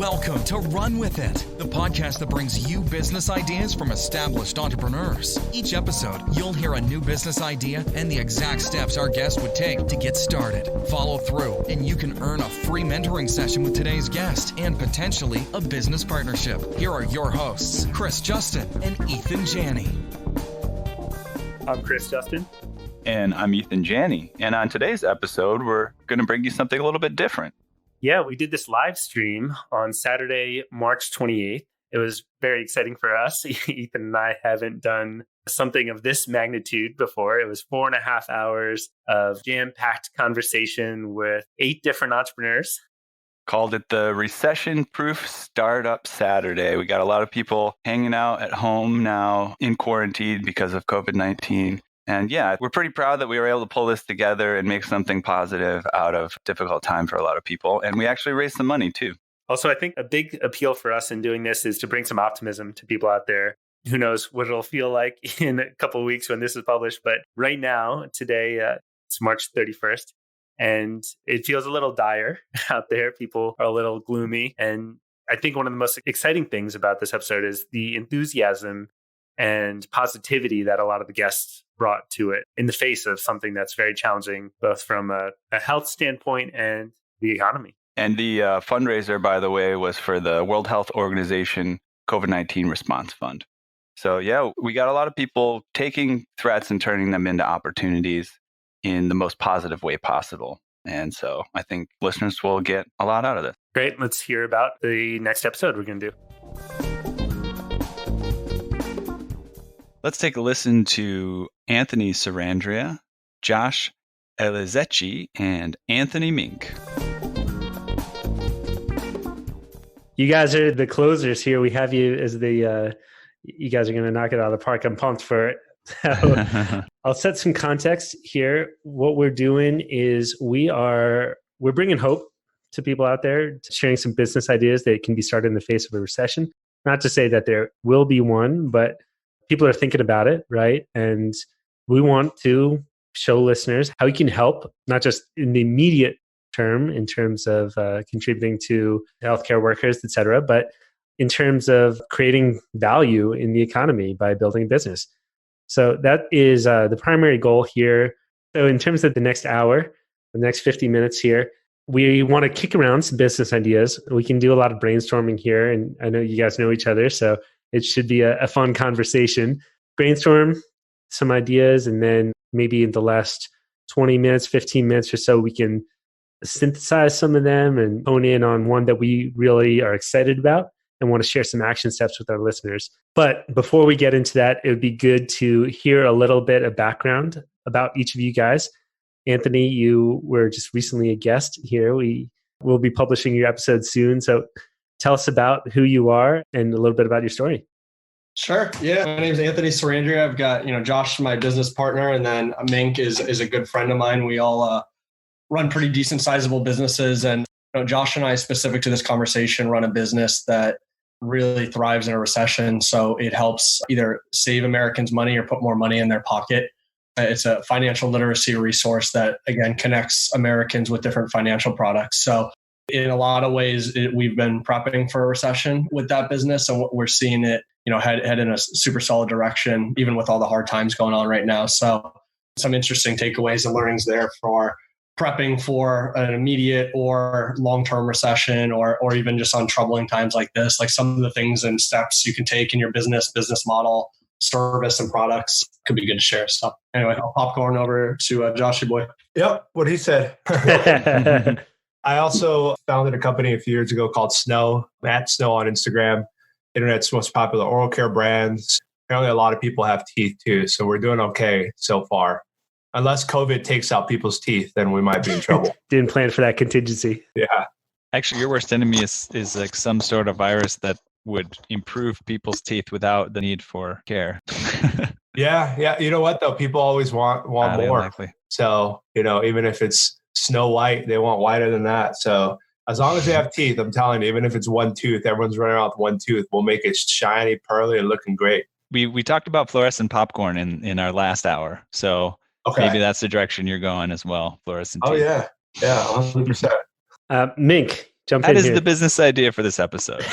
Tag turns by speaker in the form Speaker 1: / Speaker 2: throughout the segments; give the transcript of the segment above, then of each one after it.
Speaker 1: Welcome to Run With It, the podcast that brings you business ideas from established entrepreneurs. Each episode, you'll hear a new business idea and the exact steps our guest would take to get started. Follow through, and you can earn a free mentoring session with today's guest and potentially a business partnership. Here are your hosts, Chris Justin and Ethan Janney.
Speaker 2: I'm Chris Justin.
Speaker 3: And I'm Ethan Janney. And on today's episode, we're going to bring you something a little bit different.
Speaker 2: Yeah, we did this live stream on Saturday, March 28th. It was very exciting for us. Ethan and I haven't done something of this magnitude before. It was 4.5 hours of jam-packed conversation with 8 different entrepreneurs.
Speaker 3: Called it the Recession Proof Startup Saturday. We got a lot of people hanging out at home now in quarantine because of COVID-19. And yeah, we're pretty proud that we were able to pull this together and make something positive out of a difficult time for a lot of people. And we actually raised some money too.
Speaker 2: Also, I think a big appeal for us in doing this is to bring some optimism to people out there. Who knows what it'll feel like in a couple of weeks when this is published. But right now, today, it's March 31st, and it feels a little dire out there. People are a little gloomy. And I think one of the most exciting things about this episode is the enthusiasm and positivity that a lot of the guests brought to it in the face of something that's very challenging, both from a health standpoint and the economy.
Speaker 3: And the fundraiser, by the way, was for the World Health Organization COVID-19 Response Fund. So yeah, we got a lot of people taking threats and turning them into opportunities in the most positive way possible. And so I think listeners will get a lot out of this.
Speaker 2: Great. Let's hear about the next episode we're going to do.
Speaker 3: Let's take a listen to Anthony Sarandria, Josh Elizechi, and Anthony Mink.
Speaker 4: You guys are the closers here. We have you as the, you guys are going to knock it out of the park. I'm pumped for it. So I'll set some context here. What we're doing is we're bringing hope to people out there, sharing some business ideas that can be started in the face of a recession. Not to say that there will be one, but people are thinking about it, right? And we want to show listeners how you can help, not just in the immediate term, in terms of contributing to healthcare workers, et cetera, but in terms of creating value in the economy by building a business. So that is the primary goal here. So in terms of the next hour, the next 50 minutes here, we want to kick around some business ideas. We can do a lot of brainstorming here, and I know you guys know each other, so it should be a fun conversation. Brainstorm some ideas, and then maybe in the last 20 minutes, 15 minutes or so, we can synthesize some of them and hone in on one that we really are excited about and want to share some action steps with our listeners. But before we get into that, it would be good to hear a little bit of background about each of you guys. Anthony, you were just recently a guest here. We will be publishing your episode soon. So tell us about who you are and a little bit about your story.
Speaker 5: Sure. Yeah. My name is Anthony Sarandria. I've got, Josh, my business partner, and then Mink is a good friend of mine. We all run pretty decent sizable businesses. And Josh and I, specific to this conversation, run a business that really thrives in a recession. So it helps either save Americans money or put more money in their pocket. It's a financial literacy resource that, again, connects Americans with different financial products. So in a lot of ways, we've been prepping for a recession with that business, and we're seeing it, head in a super solid direction, even with all the hard times going on right now. So some interesting takeaways and learnings there for prepping for an immediate or long-term recession, or even just on troubling times like this, like some of the things and steps you can take in your business model, service, and products could be good to share. So anyway, I'll popcorn over to Joshy boy.
Speaker 6: Yep, what he said. I also founded a company a few years ago called Snow, at Snow on Instagram, internet's most popular oral care brands. Apparently a lot of people have teeth too, so we're doing okay so far. Unless COVID takes out people's teeth, then we might be in trouble.
Speaker 4: Didn't plan for that contingency.
Speaker 6: Yeah.
Speaker 3: Actually, your worst enemy is like some sort of virus that would improve people's teeth without the need for care.
Speaker 6: Yeah. You know what though? People always want more.
Speaker 3: Likely.
Speaker 6: So, even if it's Snow White, they want whiter than that. So as long as they have teeth, I'm telling you, even if it's one tooth, everyone's running around with one tooth, we'll make it shiny, pearly, and looking great.
Speaker 3: We talked about fluorescent popcorn in our last hour. So maybe that's the direction you're going as well, fluorescent teeth.
Speaker 6: Oh, yeah. Yeah, 100%.
Speaker 4: Mink, Jump
Speaker 7: That
Speaker 4: in
Speaker 7: is
Speaker 4: here.
Speaker 7: the business idea for this episode.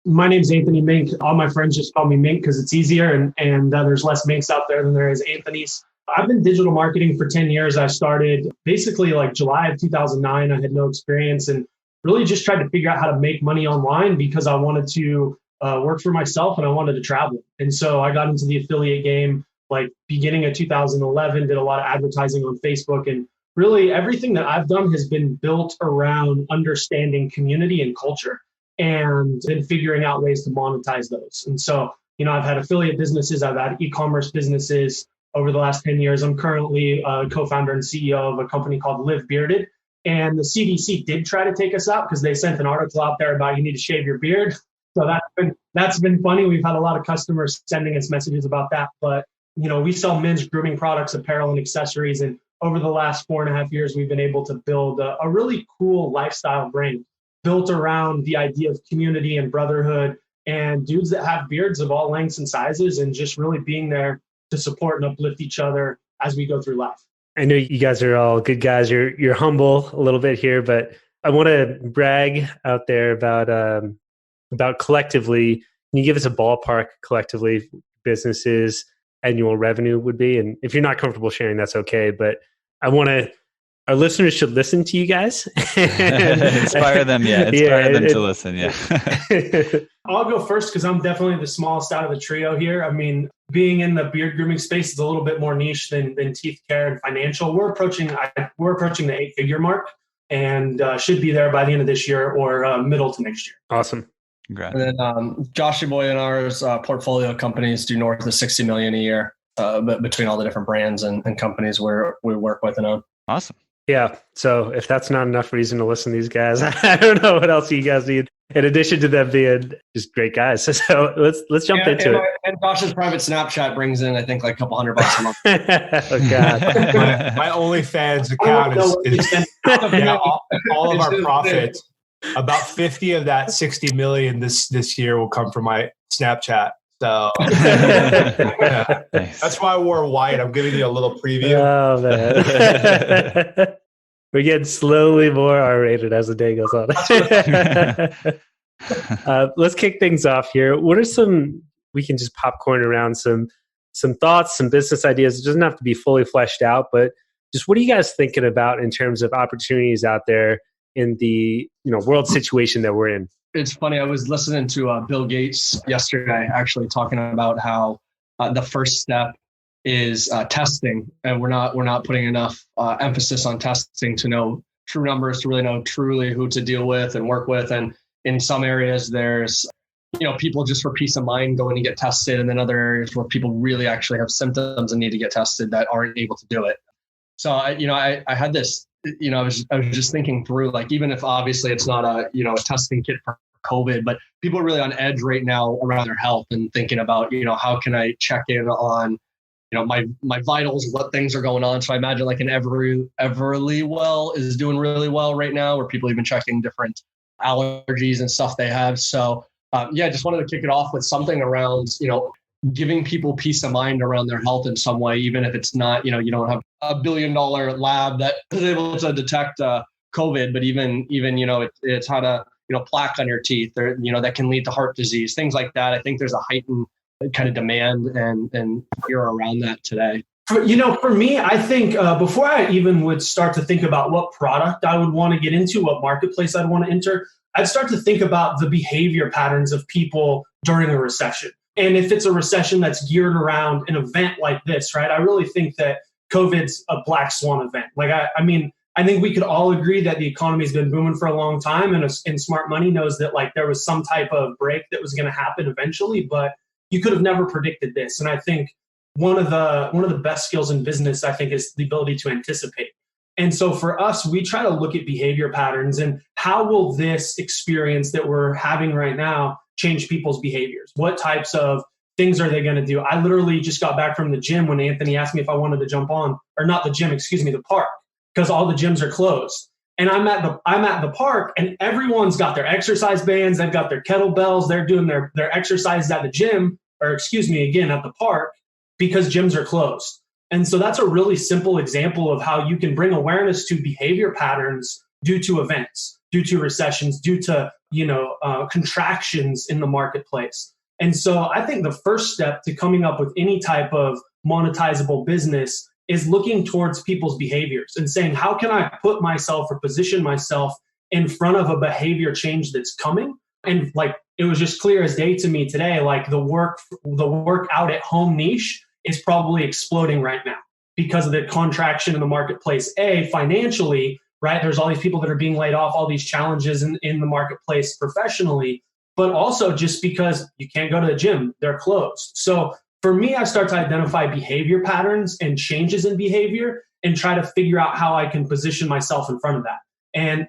Speaker 8: My name's Anthony Mink. All my friends just call me Mink because it's easier, and there's less Minks out there than there is Anthony's. I've been digital marketing for 10 years. I started basically like July of 2009. I had no experience and really just tried to figure out how to make money online because I wanted to work for myself and I wanted to travel. And so I got into the affiliate game like beginning of 2011, did a lot of advertising on Facebook, and really everything that I've done has been built around understanding community and culture and then figuring out ways to monetize those. And so, I've had affiliate businesses, I've had e-commerce businesses over the last 10 years. I'm currently a co-founder and CEO of a company called Live Bearded. And the CDC did try to take us out because they sent an article out there about you need to shave your beard. So that's been funny. We've had a lot of customers sending us messages about that. But, we sell men's grooming products, apparel, and accessories. And over the last 4.5 years, we've been able to build a really cool lifestyle brand built around the idea of community and brotherhood and dudes that have beards of all lengths and sizes and just really being there to support and uplift each other as we go through life.
Speaker 4: I know you guys are all good guys. You're humble a little bit here, but I want to brag out there about collectively. Can you give us a ballpark collectively businesses annual revenue would be? And if you're not comfortable sharing, that's okay. But our listeners should listen to you guys.
Speaker 7: Inspire them, Inspire them to listen,
Speaker 8: I'll go first because I'm definitely the smallest out of the trio here. I mean, being in the beard grooming space is a little bit more niche than teeth care and financial. We're approaching the 8-figure mark and should be there by the end of this year or middle to next year.
Speaker 4: Awesome.
Speaker 7: Congrats.
Speaker 5: And then Josh and Boy and ours portfolio companies do north of 60 million a year between all the different brands and companies we work with and own.
Speaker 7: Awesome.
Speaker 4: Yeah. So if that's not enough reason to listen to these guys, I don't know what else you guys need in addition to them being just great guys. So let's jump into it.
Speaker 5: And Josh's private Snapchat brings in, I think, like a couple $100 a month.
Speaker 4: Oh God.
Speaker 6: my OnlyFans account is all of our profit. About 50 of that 60 million this year will come from my Snapchat. So
Speaker 7: Nice.
Speaker 6: that's why I wore white. I'm giving you a little preview.
Speaker 4: Oh man. We're getting slowly more R-rated as the day goes on. Let's kick things off here. What are we can just popcorn around some thoughts, some business ideas. It doesn't have to be fully fleshed out, but just what are you guys thinking about in terms of opportunities out there in the world situation that we're in?
Speaker 5: It's funny. I was listening to Bill Gates yesterday, actually talking about how the first step is testing, and we're not putting enough emphasis on testing to know true numbers, to really know truly who to deal with and work with. And in some areas, there's people just for peace of mind going to get tested, and then other areas where people really actually have symptoms and need to get tested that aren't able to do it. So I had this. I was just thinking through, like, even if obviously it's not a testing kit for COVID, but people are really on edge right now around their health and thinking about, how can I check in on, my vitals, what things are going on. So I imagine like an Everlywell is doing really well right now, where people have been checking different allergies and stuff they have. So I just wanted to kick it off with something around, giving people peace of mind around their health in some way, even if it's not, you don't have a $1 billion lab that is able to detect COVID, but even it's how to, plaque on your teeth, or, that can lead to heart disease, things like that. I think there's a heightened kind of demand and fear around that today.
Speaker 8: For me, I think before I even would start to think about what product I would want to get into, what marketplace I'd want to enter, I'd start to think about the behavior patterns of people during a recession. And if it's a recession that's geared around an event like this, right? I really think that COVID's a black swan event. Like, I think we could all agree that the economy's been booming for a long time, and smart money knows that like there was some type of break that was going to happen eventually, but you could have never predicted this. And I think one of the best skills in business, I think, is the ability to anticipate. And so for us, we try to look at behavior patterns and how will this experience that we're having right now change people's behaviors? What types of things are they going to do? I literally just got back from the gym when Anthony asked me if I wanted to jump on, or not the gym, the park, because all the gyms are closed. And I'm at the park, and everyone's got their exercise bands, they've got their kettlebells, they're doing their exercises at the gym, or at the park, because gyms are closed. And so that's a really simple example of how you can bring awareness to behavior patterns due to events, due to recessions, due to contractions in the marketplace. And so I think the first step to coming up with any type of monetizable business is looking towards people's behaviors and saying, how can I put myself or position myself in front of a behavior change that's coming? And like, it was just clear as day to me today, like the work out at home niche is probably exploding right now because of the contraction in the marketplace. Financially, right? There's all these people that are being laid off, all these challenges in the marketplace professionally, but also just because you can't go to the gym, they're closed. So for me, I start to identify behavior patterns and changes in behavior and try to figure out how I can position myself in front of that.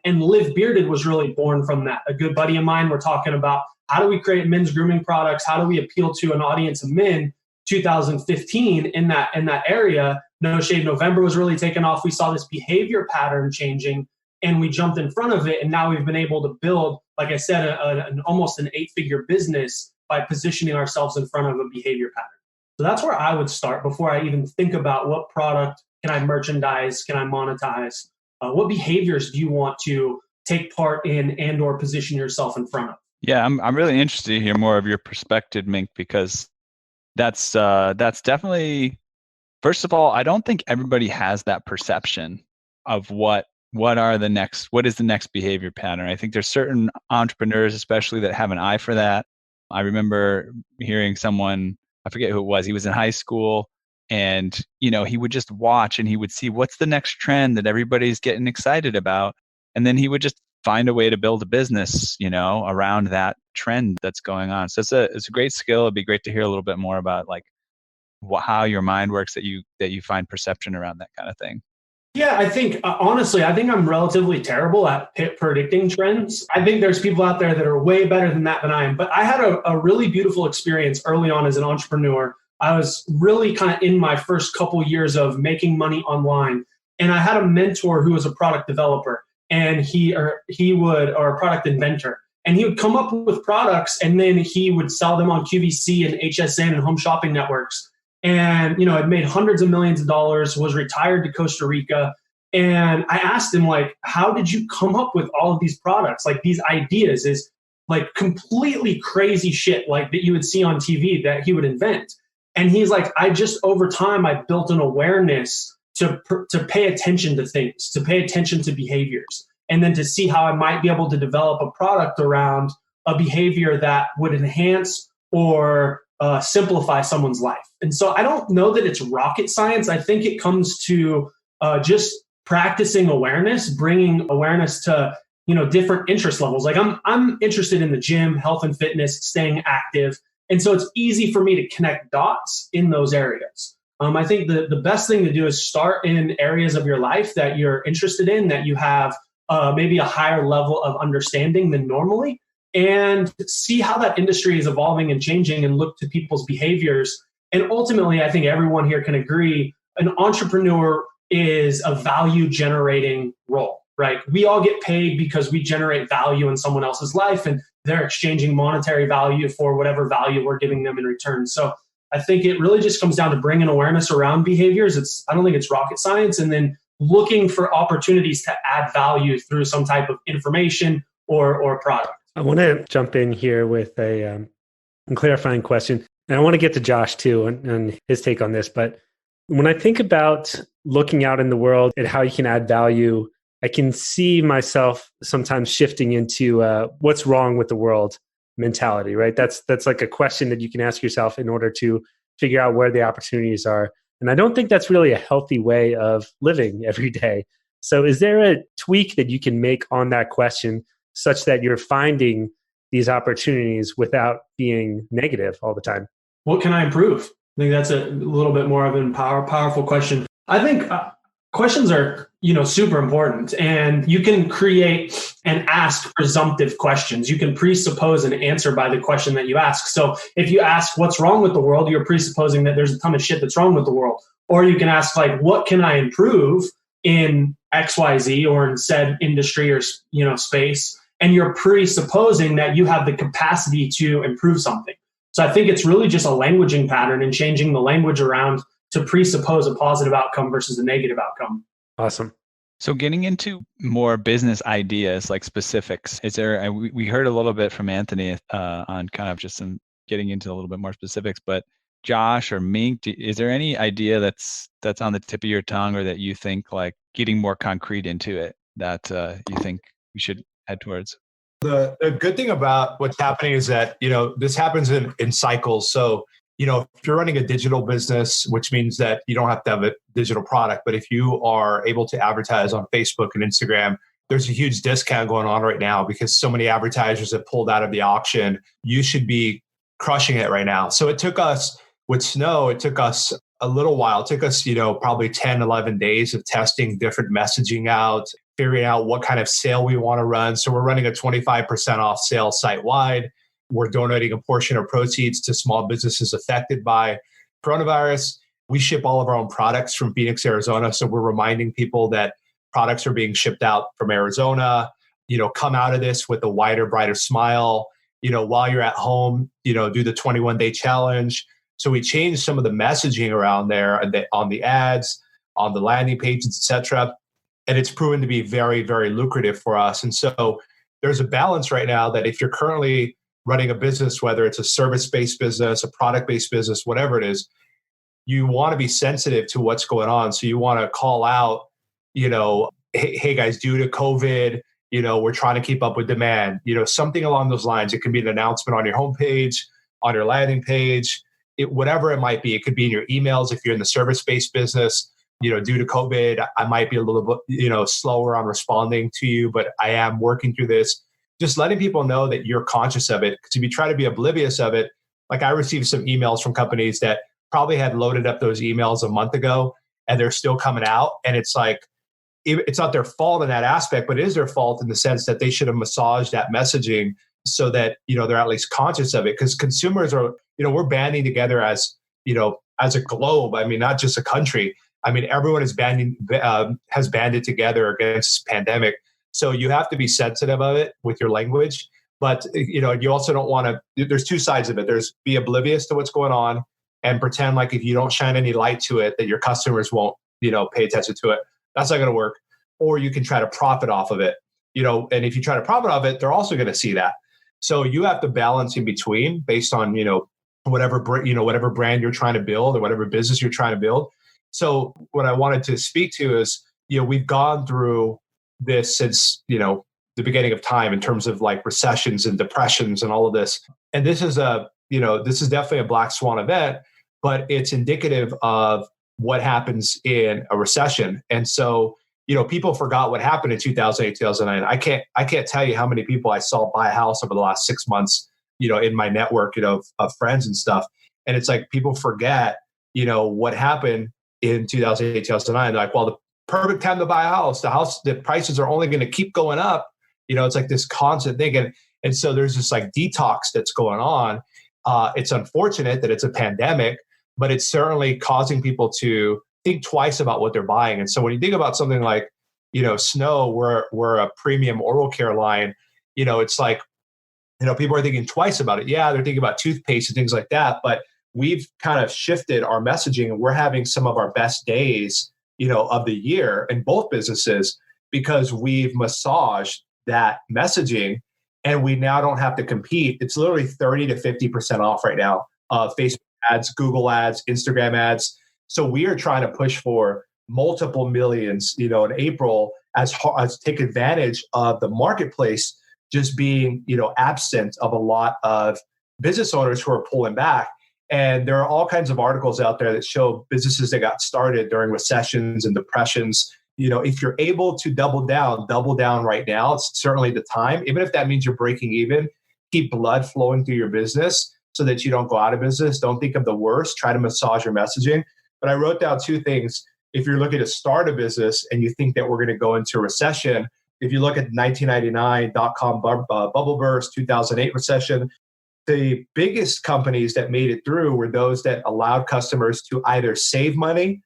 Speaker 8: And Live Bearded was really born from that. A good buddy of mine, we're talking about how do we create men's grooming products? How do we appeal to an audience of men? 2015 in that area, No Shave November was really taken off. We saw this behavior pattern changing and we jumped in front of it. And now we've been able to build, like I said, almost an 8-figure business by positioning ourselves in front of a behavior pattern. So that's where I would start before I even think about what product can I merchandise, can I monetize, what behaviors do you want to take part in and or position yourself in front of?
Speaker 7: Yeah, I'm really interested to hear more of your perspective, Mink, because that's definitely, first of all, I don't think everybody has that perception of what is the next behavior pattern. I think there's certain entrepreneurs, especially, that have an eye for that. I remember hearing someone, I forget who it was, he was in high school and, he would just watch and he would see what's the next trend that everybody's getting excited about. And then he would just find a way to build a business, around that trend that's going on. So it's a great skill. It'd be great to hear a little bit more about like how your mind works, that you find perception around that kind of thing.
Speaker 8: Yeah, I think, honestly, I'm relatively terrible at predicting trends. I think there's people out there that are way better than that than I am. But I had a really beautiful experience early on as an entrepreneur. I was really kind of in my first couple years of making money online. And I had a mentor who was a product developer and or a product inventor. And he would come up with products and then he would sell them on QVC and HSN and home shopping networks. And, had made hundreds of millions of dollars, was retired to Costa Rica. And I asked him, like, how did you come up with all of these products? Like, these ideas is like completely crazy shit like that you would see on TV that he would invent. And he's like, over time, I built an awareness to pay attention to things, to pay attention to behaviors, and then to see how I might be able to develop a product around a behavior that would enhance or simplify someone's life. And so I don't know that it's rocket science. I think it comes to just practicing awareness, bringing awareness to different interest levels. Like I'm interested in the gym, health and fitness, staying active, and so it's easy for me to connect dots in those areas. I think the best thing to do is start in areas of your life that you're interested in, that you have maybe a higher level of understanding than normally, and see how that industry is evolving and changing and look to people's behaviors. And ultimately, I think everyone here can agree, an entrepreneur is a value generating role, right? We all get paid because we generate value in someone else's life and they're exchanging monetary value for whatever value we're giving them in return. So I think it really just comes down to bringing awareness around behaviors. I don't think it's rocket science. And then looking for opportunities to add value through some type of information or product.
Speaker 4: I want to jump in here with a clarifying question. And I want to get to Josh too and his take on this. But when I think about looking out in the world at how you can add value, I can see myself sometimes shifting into what's wrong with the world mentality, right? That's like a question that you can ask yourself in order to figure out where the opportunities are. And I don't think that's really a healthy way of living every day. So is there a tweak that you can make on that question such that you're finding these opportunities without being negative all the time?
Speaker 8: What can I improve? I think that's a little bit more of a powerful question. I think questions are, super important, and you can create and ask presumptive questions. You can presuppose an answer by the question that you ask. So if you ask what's wrong with the world, you're presupposing that there's a ton of shit that's wrong with the world. Or you can ask like, what can I improve in XYZ or in said industry or, space? And you're presupposing that you have the capacity to improve something. So I think it's really just a languaging pattern and changing the language around to presuppose a positive outcome versus a negative outcome.
Speaker 4: Awesome.
Speaker 7: So getting into more business ideas, like specifics, is there, we heard a little bit from Anthony on kind of just some getting into a little bit more specifics, but Josh or Mink, is there any idea that's on the tip of your tongue, or that you think like getting more concrete into it that you think we should head towards?
Speaker 6: The good thing about what's happening is that, this happens in cycles. So, if you're running a digital business, which means that you don't have to have a digital product, but if you are able to advertise on Facebook and Instagram, there's a huge discount going on right now because so many advertisers have pulled out of the auction. You should be crushing it right now. So it took us with Snow, it took us a little while. It took us, probably 10, 11 days of testing different messaging out, figuring out what kind of sale we want to run. So we're running a 25% off sale site-wide. We're donating a portion of proceeds to small businesses affected by coronavirus. We ship all of our own products from Phoenix, Arizona. So we're reminding people that products are being shipped out from Arizona. Come out of this with a wider, brighter smile. While you're at home, do the 21-day challenge. So we changed some of the messaging around there on the ads, on the landing pages, etc. And it's proven to be very, very lucrative for us. And so there's a balance right now that if you're currently running a business, whether it's a service-based business, a product-based business, whatever it is, you want to be sensitive to what's going on. So you want to call out, hey guys, due to COVID, we're trying to keep up with demand, something along those lines. It can be an announcement on your homepage, on your landing page, whatever it might be. It could be in your emails if you're in the service-based business. Due to COVID, I might be a little bit, slower on responding to you, but I am working through this. Just letting people know that you're conscious of it. Because if you try to be oblivious of it, like I received some emails from companies that probably had loaded up those emails a month ago and they're still coming out. And it's like, it's not their fault in that aspect, but it is their fault in the sense that they should have massaged that messaging so that, they're at least conscious of it. Because consumers are, we're banding together as a globe. I mean, not just a country. I mean, everyone has banded together against this pandemic. So you have to be sensitive of it with your language. But, you also don't want to, there's two sides of it. There's be oblivious to what's going on and pretend like if you don't shine any light to it, that your customers won't, pay attention to it. That's not going to work. Or you can try to profit off of it, and if you try to profit off it, they're also going to see that. So you have to balance in between based on, whatever brand you're trying to build or whatever business you're trying to build. So what I wanted to speak to is, we've gone through this since, the beginning of time in terms of like recessions and depressions and all of this. And this is this is definitely a black swan event, but it's indicative of what happens in a recession. And so, people forgot what happened in 2008, 2009. I can't tell you how many people I saw buy a house over the last 6 months, in my network, of friends and stuff. And it's like, people forget, what happened in 2008, 2009. They're like, well, the perfect time to buy a house. The prices are only going to keep going up. It's like this constant thing. And so there's this like detox that's going on. It's unfortunate that it's a pandemic, but it's certainly causing people to think twice about what they're buying. And so when you think about something like, Snow, we're a premium oral care line, it's like, people are thinking twice about it. Yeah, they're thinking about toothpaste and things like that, but we've kind of shifted our messaging and we're having some of our best days, of the year in both businesses because we've massaged that messaging and we now don't have to compete. It's literally 30 to 50% off right now. Facebook ads, Google ads, Instagram ads. So we are trying to push for multiple millions, in April as take advantage of the marketplace just being, absent of a lot of business owners who are pulling back. And there are all kinds of articles out there that show businesses that got started during recessions and depressions. If you're able to double down right now. It's certainly the time. Even if that means you're breaking even, keep blood flowing through your business so that you don't go out of business. Don't think of the worst. Try to massage your messaging. But I wrote down two things. If you're looking to start a business and you think that we're going to go into a recession, if you look at 1999 dot-com bubble burst, 2008 recession, the biggest companies that made it through were those that allowed customers to either save money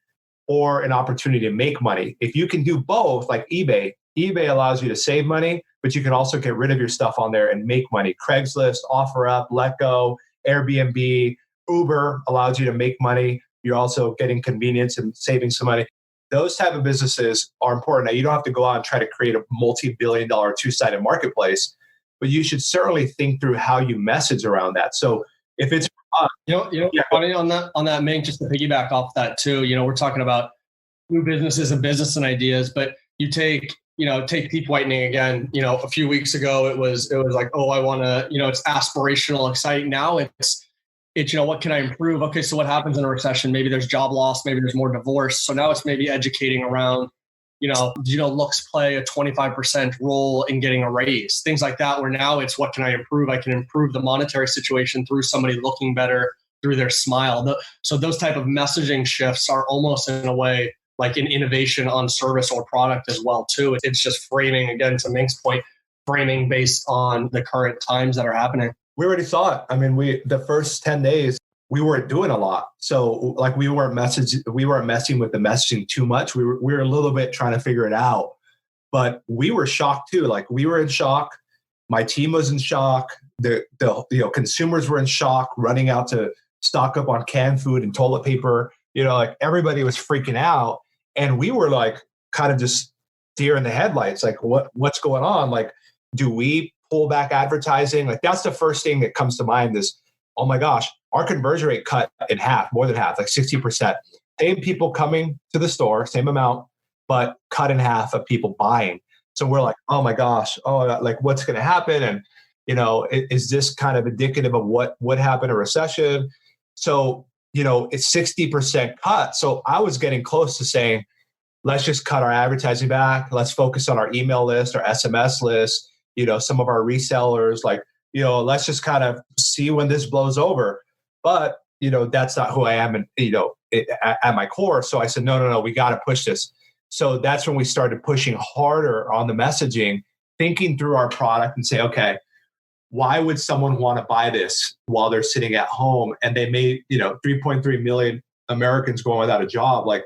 Speaker 6: or an opportunity to make money. If you can do both, like eBay allows you to save money, but you can also get rid of your stuff on there and make money. Craigslist, OfferUp, LetGo, Airbnb, Uber allows you to make money, You're also getting convenience and saving some money. Those type of businesses are important. Now, you don't have to go out and try to create a multi-billion-dollar two-sided marketplace, but you should certainly think through how you message around that. So if it's
Speaker 5: funny on that, Ming, just to piggyback off that too. We're talking about new businesses and business and ideas, but you take teeth whitening again. A few weeks ago it was like, oh, I want to, it's aspirational, exciting. Now it's what can I improve? Okay, so what happens in a recession? Maybe there's job loss, maybe there's more divorce. So now it's maybe educating around, looks play a 25% role in getting a raise, things like that, where now it's what can I improve? I can improve the monetary situation through somebody looking better, through their smile. So those type of messaging shifts are almost in a way like an innovation on service or product as well too. It's just framing, again, to Ming's point, framing based on the current times that are happening.
Speaker 6: We already saw it. I mean, the first 10 days, we weren't doing a lot. So like we weren't messing with the messaging too much. We were a little bit trying to figure it out, but we were shocked too. Like we were in shock. My team was in shock. The consumers were in shock, running out to stock up on canned food and toilet paper. Like everybody was freaking out. And we were like kind of just deer in the headlights. Like what's going on? Like, do we pull back advertising? Like that's the first thing that comes to mind is, oh my gosh, our conversion rate cut in half, more than half, like 60%. Same people coming to the store, same amount, but cut in half of people buying. So we're like, oh my gosh, like what's going to happen? And, is this kind of indicative of what would happen in a recession? So, it's 60% cut. So I was getting close to saying, let's just cut our advertising back. Let's focus on our email list, our SMS list, some of our resellers, like, let's just kind of see when this blows over. But, that's not who I am, and, at my core. So I said, no, we got to push this. So that's when we started pushing harder on the messaging, thinking through our product and say, okay, why would someone want to buy this while they're sitting at home? And they made, 3.3 million Americans going without a job. Like,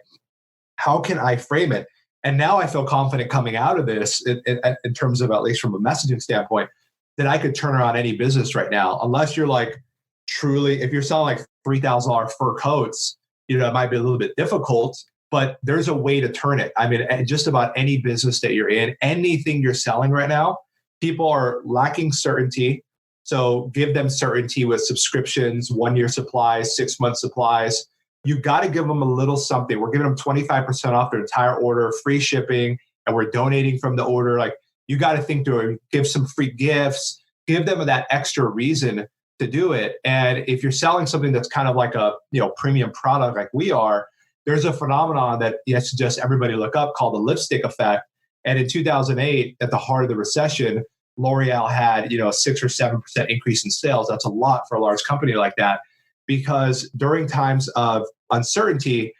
Speaker 6: how can I frame it? And now I feel confident coming out of this in terms of, at least from a messaging standpoint, that I could turn around any business right now, unless you're like truly, if you're selling like $3,000 fur coats, it might be a little bit difficult, but there's a way to turn it. I mean, just about any business that you're in, anything you're selling right now, people are lacking certainty. So give them certainty with subscriptions, 1-year supplies, 6-month supplies. You got to give them a little something. We're giving them 25% off their entire order, free shipping, and we're donating from the order. Like, you got to think through it. Give some free gifts, give them that extra reason to do it. And if you're selling something that's kind of like a premium product like we are, there's a phenomenon that I suggest everybody look up called the lipstick effect. And in 2008, at the heart of the recession, L'Oreal had a 6 or 7% increase in sales. That's a lot for a large company like that, because during times of uncertainty,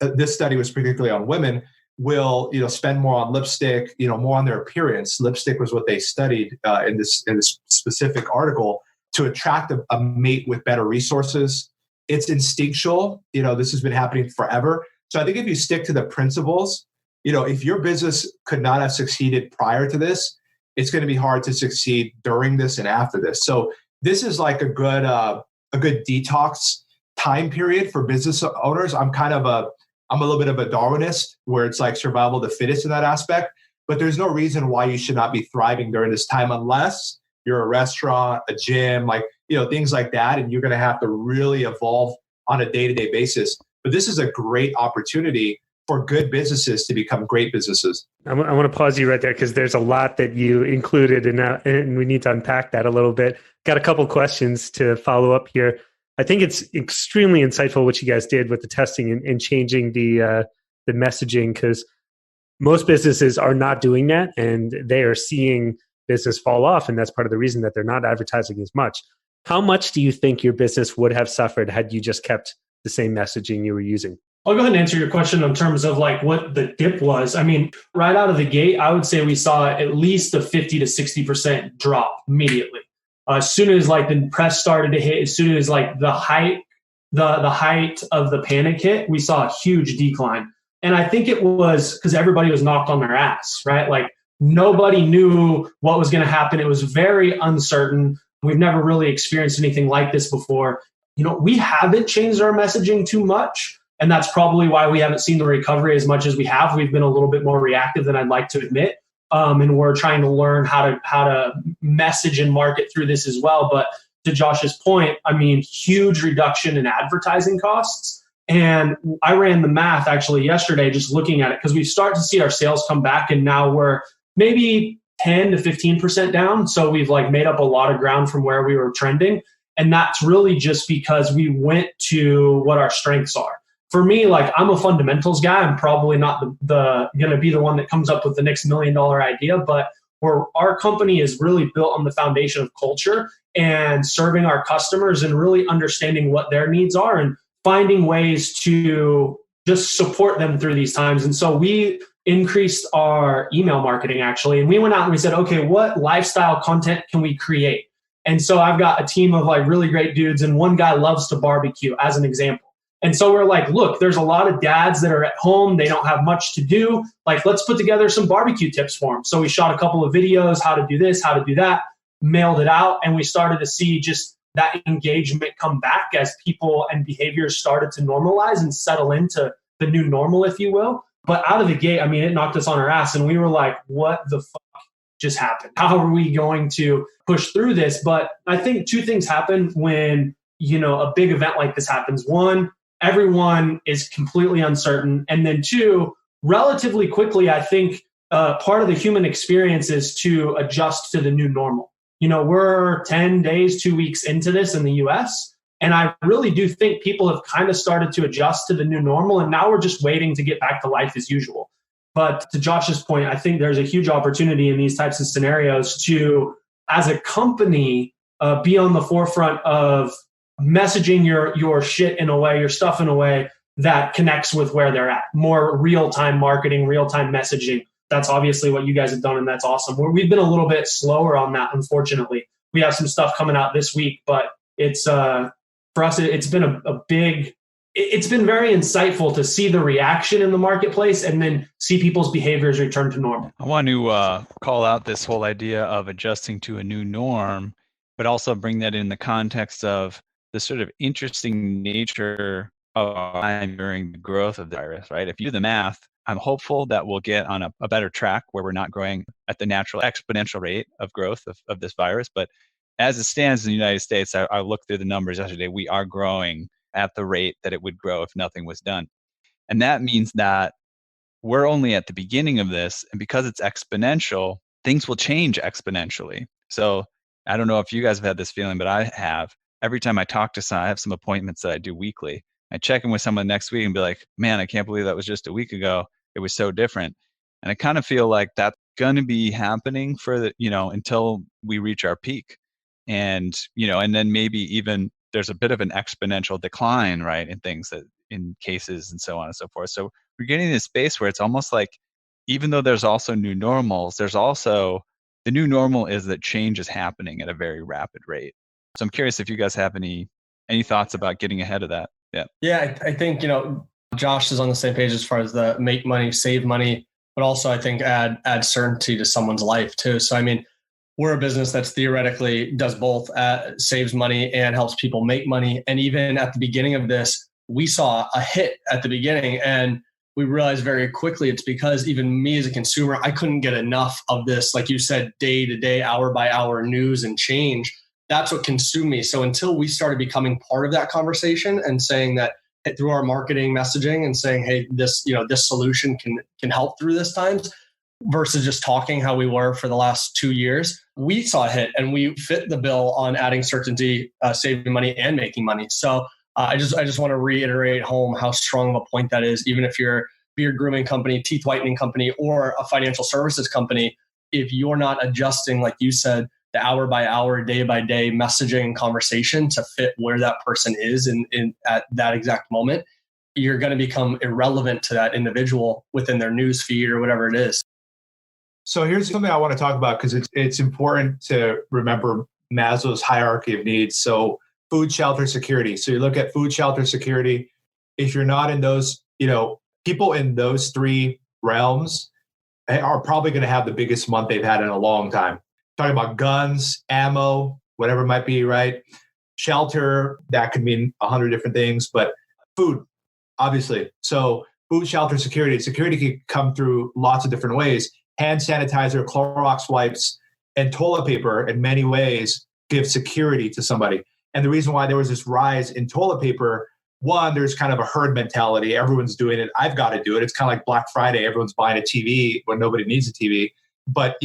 Speaker 6: this study was particularly on women, will spend more on lipstick, more on their appearance. Lipstick was what they studied in this specific article, to attract a mate with better resources. It's instinctual. This has been happening forever. So I think if you stick to the principles, if your business could not have succeeded prior to this, it's going to be hard to succeed during this and after this. So this is like a good detox time period for business owners. I'm a little bit of a Darwinist, where it's like survival of the fittest in that aspect, but there's no reason why you should not be thriving during this time, unless you're a restaurant, a gym, like, things like that. And you're going to have to really evolve on a day-to-day basis. But this is a great opportunity for good businesses to become great businesses.
Speaker 4: I want to pause you right there, because there's a lot that you included, and we need to unpack that a little bit. Got a couple questions to follow up here. I think it's extremely insightful what you guys did with the testing and changing the messaging, because most businesses are not doing that, and they are seeing business fall off, and that's part of the reason that they're not advertising as much. How much do you think your business would have suffered had you just kept the same messaging you were using?
Speaker 8: I'll go ahead and answer your question in terms of like what the dip was. I mean, right out of the gate, I would say we saw at least a 50 to 60% drop immediately. As soon as like the press started to hit, as soon as like the height of the panic hit, we saw a huge decline. And I think it was because everybody was knocked on their ass, right? Like, nobody knew what was going to happen. It was very uncertain. We've never really experienced anything like this before. we haven't changed our messaging too much. And that's probably why we haven't seen the recovery as much as we have. We've been a little bit more reactive than I'd like to admit. And we're trying to learn how to message and market through this as well. But to Josh's point, I mean, huge reduction in advertising costs. And I ran the math actually yesterday, just looking at it, because we start to see our sales come back, and now we're maybe 10 to 15% down. So we've made up a lot of ground from where we were trending. And that's really just because we went to what our strengths are. For me, I'm a fundamentals guy. I'm probably not the going to be the one that comes up with the next $1 million idea, but our company is really built on the foundation of culture and serving our customers and really understanding what their needs are and finding ways to just support them through these times. And so we increased our email marketing actually. And we went out and we said, okay, what lifestyle content can we create? And so I've got a team of really great dudes, and one guy loves to barbecue as an example. And so we're look, there's a lot of dads that are at home. They don't have much to do. Let's put together some barbecue tips for them. So we shot a couple of videos, how to do this, how to do that, mailed it out. And we started to see just that engagement come back as people and behaviors started to normalize and settle into the new normal, if you will. But out of the gate, I mean, it knocked us on our ass, and we were like, what the fuck just happened? How are we going to push through this? But I think two things happen when, a big event like this happens. One, everyone is completely uncertain. And then two, relatively quickly, I think part of the human experience is to adjust to the new normal. We're 10 days, 2 weeks into this in the US. And I really do think people have kind of started to adjust to the new normal. And now we're just waiting to get back to life as usual. But to Josh's point, I think there's a huge opportunity in these types of scenarios to, as a company, be on the forefront of messaging your shit in a way, your stuff in a way that connects with where they're at. More real-time marketing, real-time messaging. That's obviously what you guys have done, and that's awesome. We've been a little bit slower on that, unfortunately. We have some stuff coming out this week, but it's for us, it's been it's been very insightful to see the reaction in the marketplace and then see people's behaviors return to normal.
Speaker 7: I want to call out this whole idea of adjusting to a new norm, but also bring that in the context of the sort of interesting nature of time during the growth of the virus, right? If you do the math, I'm hopeful that we'll get on a better track where we're not growing at the natural exponential rate of growth of this virus. But as it stands in the United States, I looked through the numbers yesterday, we are growing at the rate that it would grow if nothing was done. And that means that we're only at the beginning of this. And because it's exponential, things will change exponentially. So I don't know if you guys have had this feeling, but I have. Every time I talk to someone, I have some appointments that I do weekly. I check in with someone next week and be like, man, I can't believe that was just a week ago. It was so different. And I kind of feel like that's going to be happening for the, until we reach our peak. And, and then maybe even there's a bit of an exponential decline, right, in things that in cases and so on and so forth. So we're getting in this space where it's almost like, even though there's also new normals, there's also the new normal is that change is happening at a very rapid rate. So I'm curious if you guys have any thoughts about getting ahead of that.
Speaker 5: Yeah, I think, Josh is on the same page as far as the make money, save money, but also I think add certainty to someone's life too. So, I mean, we're a business that's theoretically does both, saves money and helps people make money. And even at the beginning of this, we saw a hit at the beginning, and we realized very quickly it's because even me as a consumer, I couldn't get enough of this, like you said, day to day, hour by hour news and change. That's what consumed me. So until we started becoming part of that conversation and saying that through our marketing messaging and saying, hey, this solution can help through this times, versus just talking how we were for the last 2 years, we saw a hit and we fit the bill on adding certainty, saving money and making money. So I just want to reiterate home how strong of a point that is. Even if you're a beard grooming company, teeth whitening company, or a financial services company, if you're not adjusting, like you said, the hour by hour, day by day messaging and conversation to fit where that person is in at that exact moment, you're going to become irrelevant to that individual within their news feed or whatever it is.
Speaker 6: So here's something I want to talk about because it's important to remember Maslow's hierarchy of needs. So food, shelter, security. So you look at food, shelter, security. If you're not in those, people in those three realms are probably going to have the biggest month they've had in a long time. Talking about guns, ammo, whatever it might be, right? Shelter, that could mean 100 different things, but food, obviously. So food, shelter, security. Security can come through lots of different ways. Hand sanitizer, Clorox wipes, and toilet paper in many ways give security to somebody. And the reason why there was this rise in toilet paper, one, there's kind of a herd mentality. Everyone's doing it. I've got to do it. It's kind of like Black Friday. Everyone's buying a TV when nobody needs a TV. But,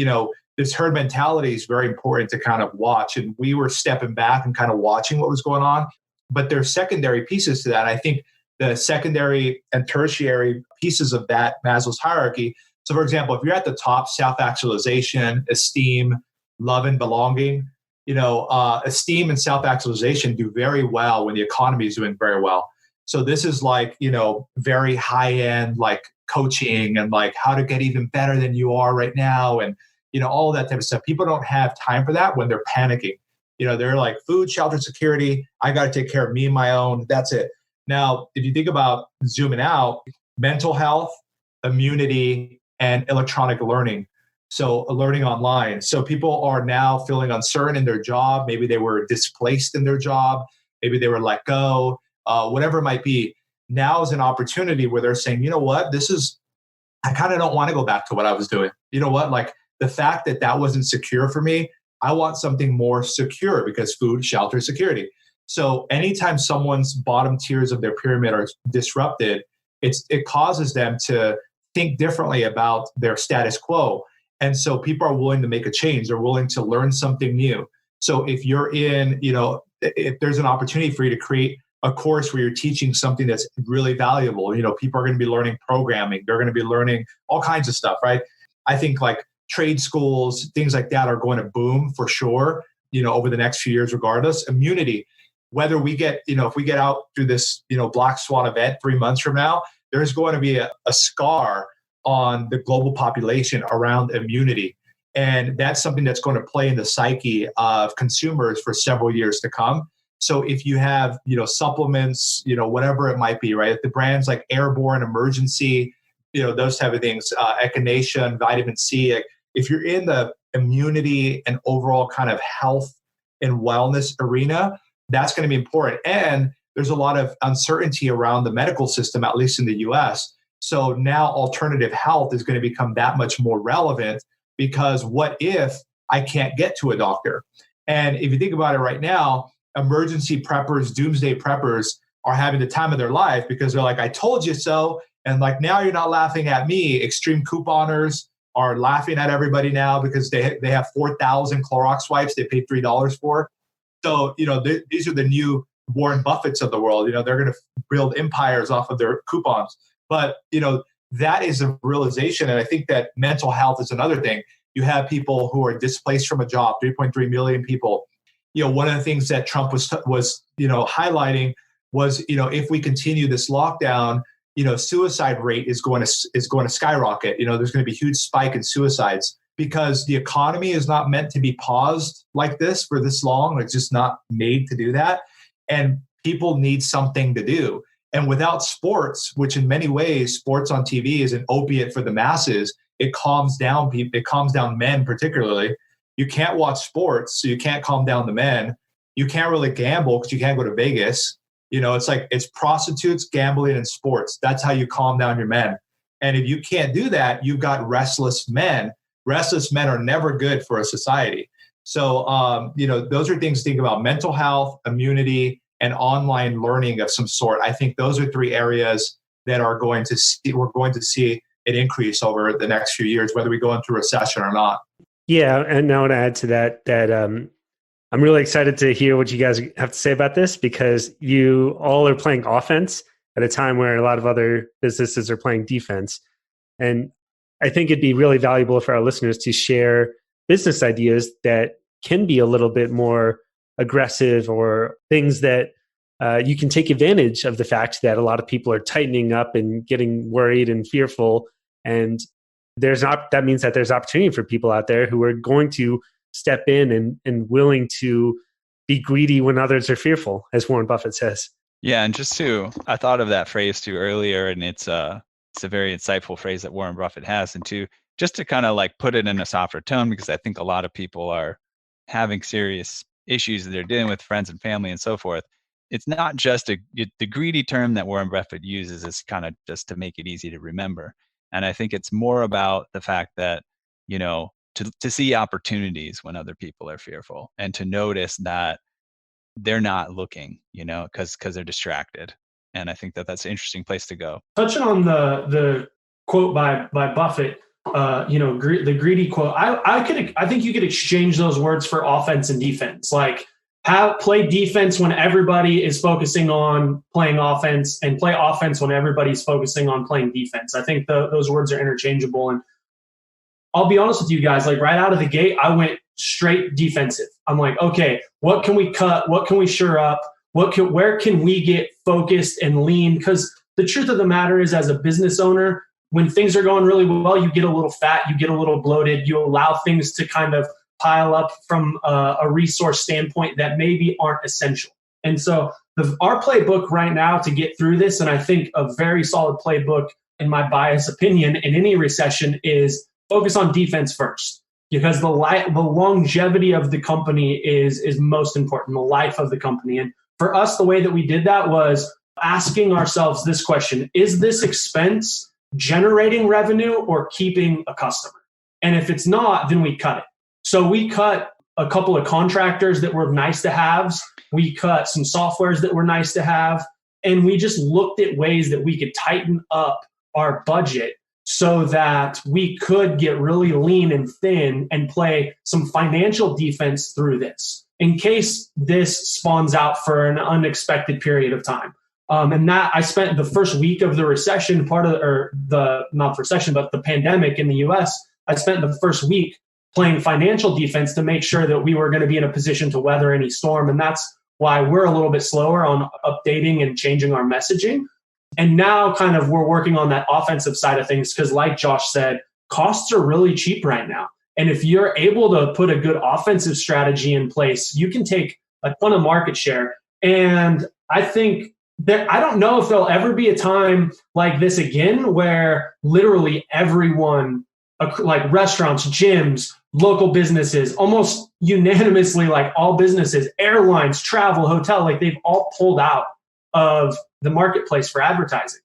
Speaker 6: this herd mentality is very important to kind of watch. And we were stepping back and kind of watching what was going on. But there's secondary pieces to that. I think the secondary and tertiary pieces of that Maslow's hierarchy. So, for example, if you're at the top, self-actualization, esteem, love, and belonging, esteem and self-actualization do very well when the economy is doing very well. So this is like, very high-end, like coaching and like how to get even better than you are right now. And, all of that type of stuff. People don't have time for that when they're panicking. They're like food, shelter, security. I got to take care of me and my own. That's it. Now, if you think about zooming out, mental health, immunity, and electronic learning. So learning online. So people are now feeling uncertain in their job. Maybe they were displaced in their job. Maybe they were let go, whatever it might be. Now is an opportunity where they're saying, you know what, I kind of don't want to go back to what I was doing. You know what, like the fact that wasn't secure for me, I want something more secure because food, shelter, security. So anytime someone's bottom tiers of their pyramid are disrupted, it causes them to think differently about their status quo. And so people are willing to make a change. They're willing to learn something new. So if you're in, if there's an opportunity for you to create a course where you're teaching something that's really valuable, people are going to be learning programming. They're going to be learning all kinds of stuff, right? I think like trade schools, things like that are going to boom for sure, over the next few years, regardless. Immunity, whether we get, if we get out through this, Black Swan event 3 months from now, there's going to be a scar on the global population around immunity. And that's something that's going to play in the psyche of consumers for several years to come. So if you have, supplements, whatever it might be, right? The brands like Airborne, Emergency, those type of things, Echinacea, vitamin C. If you're in the immunity and overall kind of health and wellness arena, that's going to be important. And there's a lot of uncertainty around the medical system, at least in the US. So now alternative health is going to become that much more relevant because what if I can't get to a doctor? And if you think about it right now, emergency preppers, doomsday preppers are having the time of their life because they're like, I told you so. And like, now you're not laughing at me. Extreme couponers are laughing at everybody now because they have 4,000 Clorox wipes they paid $3 for. So, these are the new Warren Buffetts of the world. They're going to build empires off of their coupons. But, that is a realization. And I think that mental health is another thing. You have people who are displaced from a job, 3.3 million people. One of the things that Trump was highlighting was, if we continue this lockdown, suicide rate is going to skyrocket. There's going to be a huge spike in suicides because the economy is not meant to be paused like this for this long. It's just not made to do that. And people need something to do. And without sports, which in many ways, sports on TV is an opiate for the masses, it calms down people. It calms down men particularly. You can't watch sports, so you can't calm down the men. You can't really gamble because you can't go to Vegas. It's prostitutes, gambling, and sports. That's how you calm down your men. And if you can't do that, you've got restless men. Restless men are never good for a society. So, those are things to think about: mental health, immunity, and online learning of some sort. I think those are three areas that we're going to see an increase over the next few years, whether we go into recession or not.
Speaker 4: Yeah, and I want to add to that I'm really excited to hear what you guys have to say about this because you all are playing offense at a time where a lot of other businesses are playing defense. And I think it'd be really valuable for our listeners to share business ideas that can be a little bit more aggressive or things that you can take advantage of the fact that a lot of people are tightening up and getting worried and fearful. And that means that there's opportunity for people out there who are going to step in and willing to be greedy when others are fearful, as Warren Buffett says.
Speaker 7: Yeah, and I thought of that phrase too earlier, and it's a very insightful phrase that Warren Buffett has, and just to kind of like put it in a softer tone, because I think a lot of people are having serious issues that they're dealing with, friends and family and so forth. It's not just the greedy term that Warren Buffett uses is kind of just to make it easy to remember. And I think it's more about the fact that, to see opportunities when other people are fearful, and to notice that they're not looking, because they're distracted. And I think that that's an interesting place to go.
Speaker 8: Touching on the quote by Buffett, the greedy quote, I think you could exchange those words for offense and defense. Like, play defense when everybody is focusing on playing offense, and play offense when everybody's focusing on playing defense. I think those words are interchangeable. And I'll be honest with you guys, like right out of the gate, I went straight defensive. I'm like, okay, what can we cut? What can we shore up? Where can we get focused and lean? Because the truth of the matter is, as a business owner, when things are going really well, you get a little fat, you get a little bloated, you allow things to kind of pile up from a resource standpoint that maybe aren't essential. And so our playbook right now to get through this, and I think a very solid playbook in my biased opinion in any recession, is focus on defense first, because the longevity of the company is most important, the life of the company. And for us, the way that we did that was asking ourselves this question: is this expense generating revenue or keeping a customer? And if it's not, then we cut it. So we cut a couple of contractors that were nice to haves. We cut some softwares that were nice to have. And we just looked at ways that we could tighten up our budget so that we could get really lean and thin and play some financial defense through this in case this spawns out for an unexpected period of time. And that I spent the first week of the recession, not recession, but the pandemic in the US, I spent the first week playing financial defense to make sure that we were going to be in a position to weather any storm. And that's why we're a little bit slower on updating and changing our messaging. And now kind of we're working on that offensive side of things, because like Josh said, costs are really cheap right now. And if you're able to put a good offensive strategy in place, you can take a ton of market share. And I think that I don't know if there'll ever be a time like this again where literally everyone, like restaurants, gyms, local businesses, almost unanimously, like all businesses, airlines, travel, hotel, like they've all pulled out of the marketplace for advertising.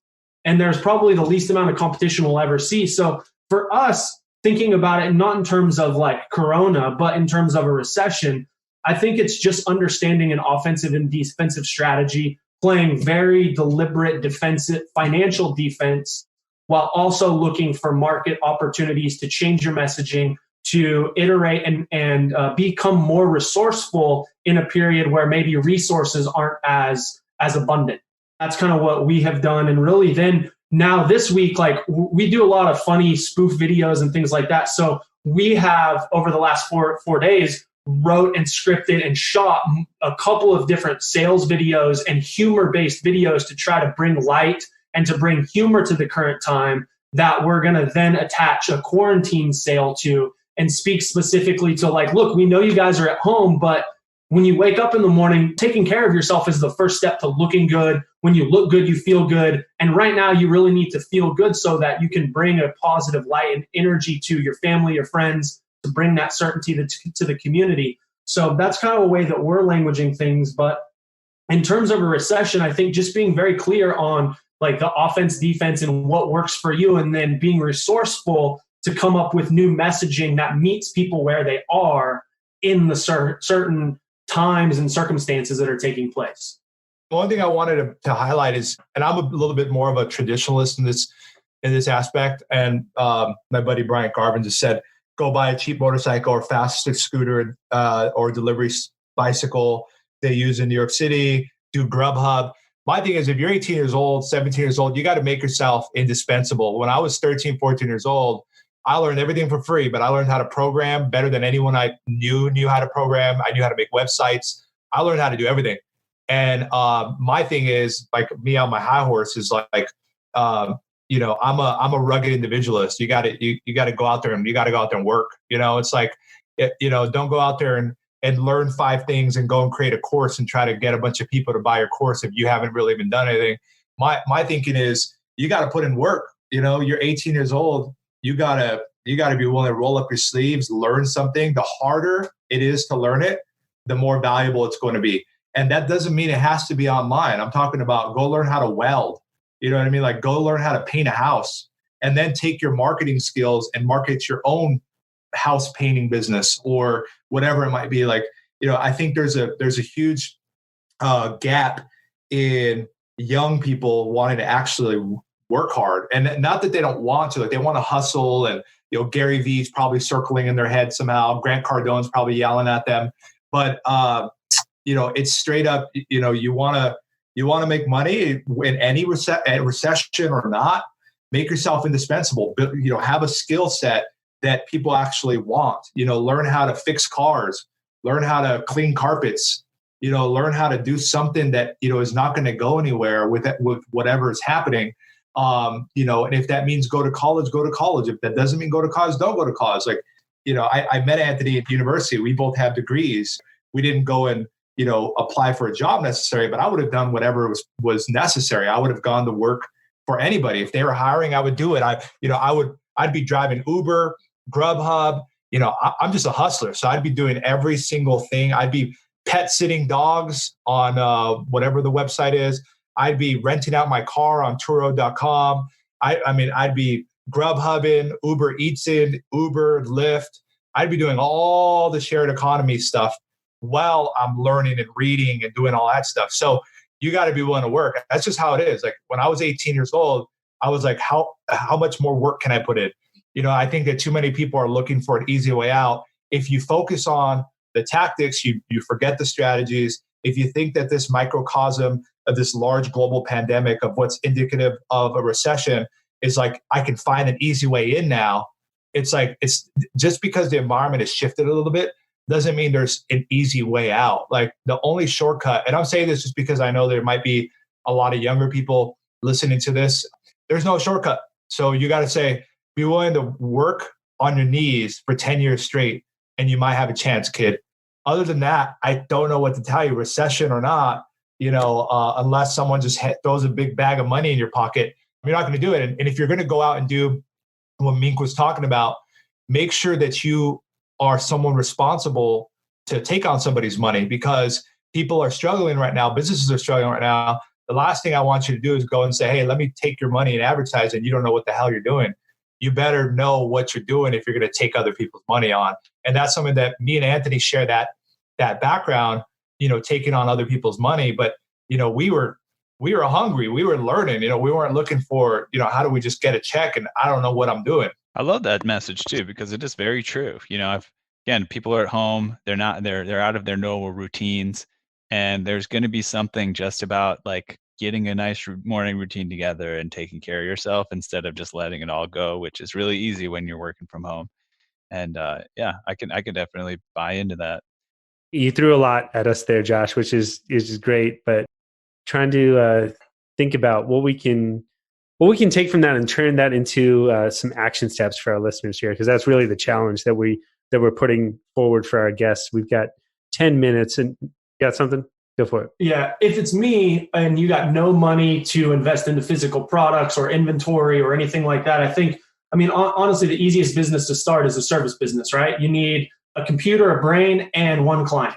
Speaker 8: And there's probably the least amount of competition we'll ever see. So for us, thinking about it, not in terms of like Corona, but in terms of a recession, I think it's just understanding an offensive and defensive strategy, playing very deliberate defensive financial defense, while also looking for market opportunities to change your messaging, to iterate and become more resourceful in a period where maybe resources aren't as abundant. That's kind of what we have done. And really then now this week, like we do a lot of funny spoof videos and things like that. So we have over the last four days wrote and scripted and shot a couple of different sales videos and humor-based videos to try to bring light and to bring humor to the current time, that we're going to then attach a quarantine sale to and speak specifically to, like, look, we know you guys are at home, but when you wake up in the morning, taking care of yourself is the first step to looking good. When you look good, you feel good. And right now you really need to feel good so that you can bring a positive light and energy to your family, your friends, to bring that certainty to the community. So that's kind of a way that we're languaging things. But in terms of a recession, I think just being very clear on like the offense, defense, and what works for you, and then being resourceful to come up with new messaging that meets people where they are in the certain times and circumstances that are taking place.
Speaker 6: The one thing I wanted to highlight is, and I'm a little bit more of a traditionalist in this aspect, and my buddy Brian Garvin just said, go buy a cheap motorcycle or fast scooter or delivery bicycle they use in New York City, do Grubhub. My thing is, if you're 18 years old, 17 years old, you got to make yourself indispensable. When I was 13, 14 years old, I learned everything for free, but I learned how to program better than anyone I knew how to program. I knew how to make websites. I learned how to do everything. And my thing is, like me on my high horse is I'm a rugged individualist. You got to go out there and work. It's like, don't go out there and learn 5 things and go and create a course and try to get a bunch of people to buy your course if you haven't really even done anything. My thinking is, you got to put in work. You're 18 years old. You gotta be willing to roll up your sleeves, learn something. The harder it is to learn it, the more valuable it's going to be. And that doesn't mean it has to be online. I'm talking about go learn how to weld. You know what I mean? Like go learn how to paint a house, and then take your marketing skills and market your own house painting business or whatever it might be. Like, I think there's a huge gap in young people wanting to actually work hard, and not that they don't want to, like they want to hustle, and Gary Vee's probably circling in their head somehow. Grant Cardone's probably yelling at them, but it's straight up. You want to make money in any recession or not. Make yourself indispensable. Have a skill set that people actually want. Learn how to fix cars. Learn how to clean carpets. Learn how to do something that is not going to go anywhere with whatever is happening. And if that means go to college, go to college. If that doesn't mean go to college, don't go to college. Like, I met Anthony at university. We both have degrees. We didn't go and apply for a job necessarily, but I would have done whatever was necessary. I would have gone to work for anybody. If they were hiring, I would do it. I'd be driving Uber, Grubhub. I'm just a hustler. So I'd be doing every single thing. I'd be pet sitting dogs on whatever the website is. I'd be renting out my car on Turo.com. I'd be Grubhubbing, Uber Eatsing, Uber, Lyft. I'd be doing all the shared economy stuff while I'm learning and reading and doing all that stuff. So you got to be willing to work. That's just how it is. Like when I was 18 years old, I was like, how much more work can I put in? I think that too many people are looking for an easy way out. If you focus on the tactics, you forget the strategies. If you think that this microcosm of this large global pandemic of what's indicative of a recession is like, I can find an easy way in now. It's like, it's just because the environment has shifted a little bit doesn't mean there's an easy way out. Like the only shortcut, and I'm saying this just because I know there might be a lot of younger people listening to this. There's no shortcut. So you got to say, be willing to work on your knees for 10 years straight, and you might have a chance, kid. Other than that, I don't know what to tell you, recession or not, unless someone just throws a big bag of money in your pocket, you're not going to do it. And if you're going to go out and do what Mink was talking about, make sure that you are someone responsible to take on somebody's money, because people are struggling right now. Businesses are struggling right now. The last thing I want you to do is go and say, hey, let me take your money and advertise, and you don't know what the hell you're doing. You better know what you're doing if you're going to take other people's money on. And that's something that me and Anthony share that background, taking on other people's money. But, we were hungry. We were learning, we weren't looking for, how do we just get a check? And I don't know what I'm doing.
Speaker 7: I love that message too, because it is very true. Again, people are at home, they're out of their normal routines, and there's going to be something just about like getting a nice morning routine together and taking care of yourself instead of just letting it all go, which is really easy when you're working from home. And I can definitely buy into that.
Speaker 4: You threw a lot at us there, Josh, which is great, but trying to think about what we can take from that and turn that into some action steps for our listeners here, because that's really the challenge that we're putting forward for our guests. We've got 10 minutes, and you got something? Go for it.
Speaker 8: Yeah. If it's me and you got no money to invest into physical products or inventory or anything like that, honestly, the easiest business to start is a service business, right? You need a computer, a brain, and one client.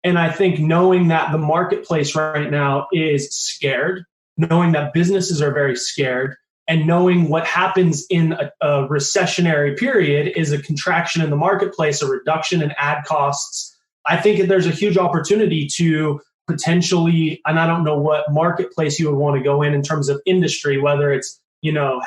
Speaker 8: And I think knowing that the marketplace right now is scared, knowing that businesses are very scared, and knowing what happens in a recessionary period is a contraction in the marketplace, a reduction in ad costs. I think there's a huge opportunity to potentially, and I don't know what marketplace you would want to go in terms of industry, whether it's,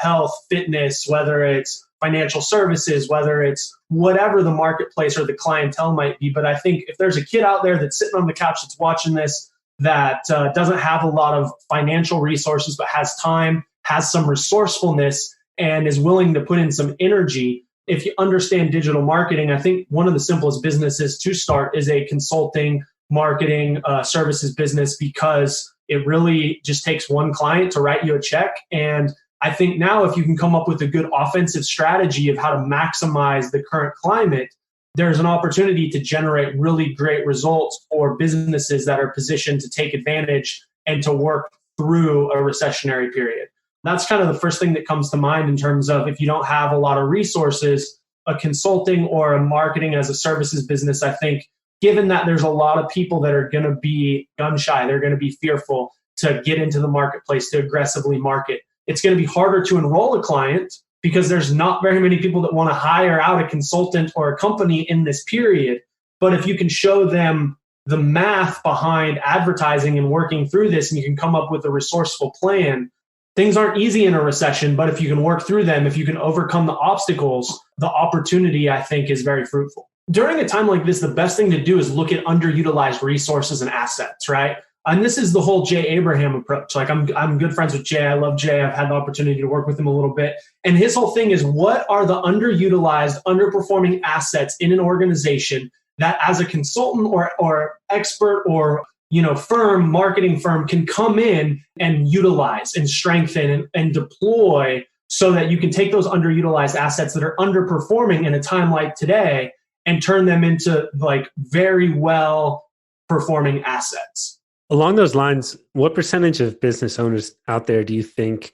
Speaker 8: health, fitness, whether it's financial services, whether it's whatever the marketplace or the clientele might be. But I think if there's a kid out there that's sitting on the couch that's watching this, that doesn't have a lot of financial resources, but has time, has some resourcefulness, and is willing to put in some energy. If you understand digital marketing, I think one of the simplest businesses to start is a consulting, marketing, services business, because it really just takes one client to write you a check. And I think now if you can come up with a good offensive strategy of how to maximize the current climate, there's an opportunity to generate really great results for businesses that are positioned to take advantage and to work through a recessionary period. That's kind of the first thing that comes to mind in terms of if you don't have a lot of resources, a consulting or a marketing as a services business, I think given that there's a lot of people that are going to be gun shy, they're going to be fearful to get into the marketplace, to aggressively market. It's going to be harder to enroll a client because there's not very many people that want to hire out a consultant or a company in this period. But if you can show them the math behind advertising and working through this, and you can come up with a resourceful plan, things aren't easy in a recession, but if you can work through them, if you can overcome the obstacles, the opportunity, I think, is very fruitful. During a time like this, the best thing to do is look at underutilized resources and assets, right? And this is the whole Jay Abraham approach. Like I'm good friends with Jay. I love Jay. I've had the opportunity to work with him a little bit. And his whole thing is, what are the underutilized, underperforming assets in an organization that as a consultant or expert or firm, marketing firm can come in and utilize and strengthen and deploy so that you can take those underutilized assets that are underperforming in a time like today and turn them into like very well performing assets.
Speaker 4: Along those lines, what percentage of business owners out there do you think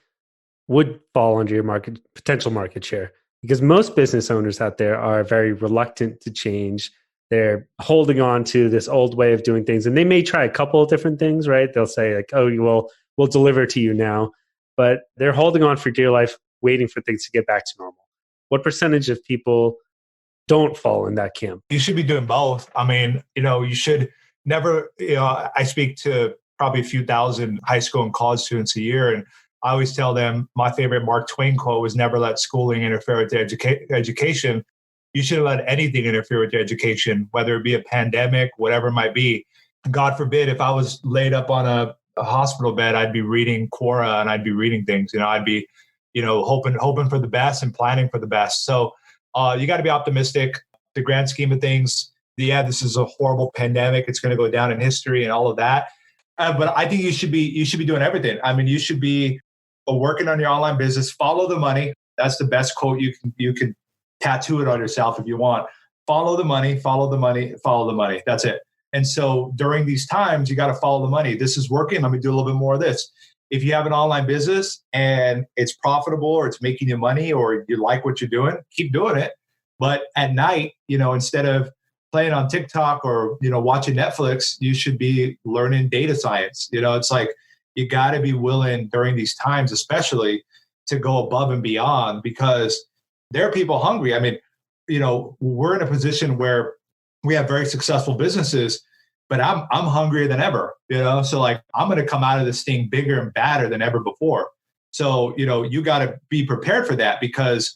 Speaker 4: would fall under your potential market share? Because most business owners out there are very reluctant to change. They're holding on to this old way of doing things, and they may try a couple of different things, right? They'll say like, "Oh, well, we'll deliver to you now," but they're holding on for dear life, waiting for things to get back to normal. What percentage of people don't fall in that camp?
Speaker 6: You should be doing both. I mean, you should never, I speak to probably a few thousand high school and college students a year, and I always tell them my favorite Mark Twain quote was, "Never let schooling interfere with education." You shouldn't let anything interfere with your education, whether it be a pandemic, whatever it might be. God forbid, if I was laid up on a hospital bed, I'd be reading Quora and I'd be reading things. I'd be, hoping for the best and planning for the best. So you got to be optimistic. The grand scheme of things, this is a horrible pandemic. It's going to go down in history and all of that. But I think you should be doing everything. I mean, you should be working on your online business. Follow the money. That's the best quote you can tattoo it on yourself if you want. Follow the money, follow the money, follow the money. That's it. And so during these times, you got to follow the money. This is working. Let me do a little bit more of this. If you have an online business and it's profitable or it's making you money or you like what you're doing, keep doing it. But at night, instead of playing on TikTok or, watching Netflix, you should be learning data science. It's like you got to be willing during these times, especially, to go above and beyond, because there are people hungry. I mean, we're in a position where we have very successful businesses, but I'm hungrier than ever, so like I'm going to come out of this thing bigger and badder than ever before. So, you got to be prepared for that, because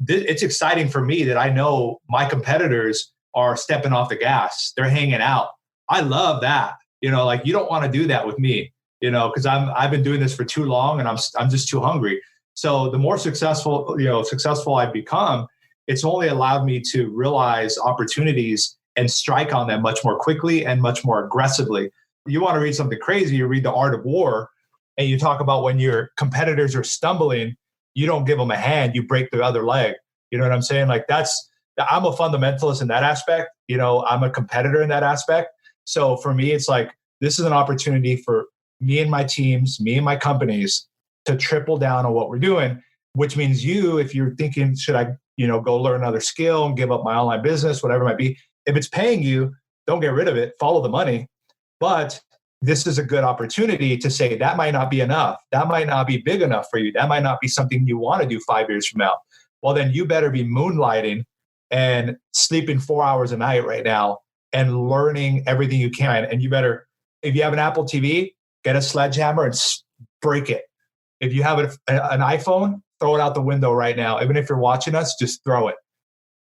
Speaker 6: it's exciting for me that I know my competitors are stepping off the gas. They're hanging out. I love that. Like you don't want to do that with me, because I've been doing this for too long and I'm just too hungry. So the more successful I've become, it's only allowed me to realize opportunities and strike on them much more quickly and much more aggressively. You want to read something crazy, you read The Art of War, and you talk about when your competitors are stumbling, you don't give them a hand, you break the other leg. You know what I'm saying? Like I'm a fundamentalist in that aspect. I'm a competitor in that aspect. So for me, it's like, this is an opportunity for me and my teams, me and my companies to triple down on what we're doing, which means if you're thinking, should I, go learn another skill and give up my online business, whatever it might be, if it's paying you, don't get rid of it, follow the money. But this is a good opportunity to say that might not be enough. That might not be big enough for you. That might not be something you want to do 5 years from now. Well, then you better be moonlighting and sleeping 4 hours a night right now and learning everything you can. And you better, if you have an Apple TV, get a sledgehammer and break it. If you have an iPhone, throw it out the window right now. Even if you're watching us, just throw it.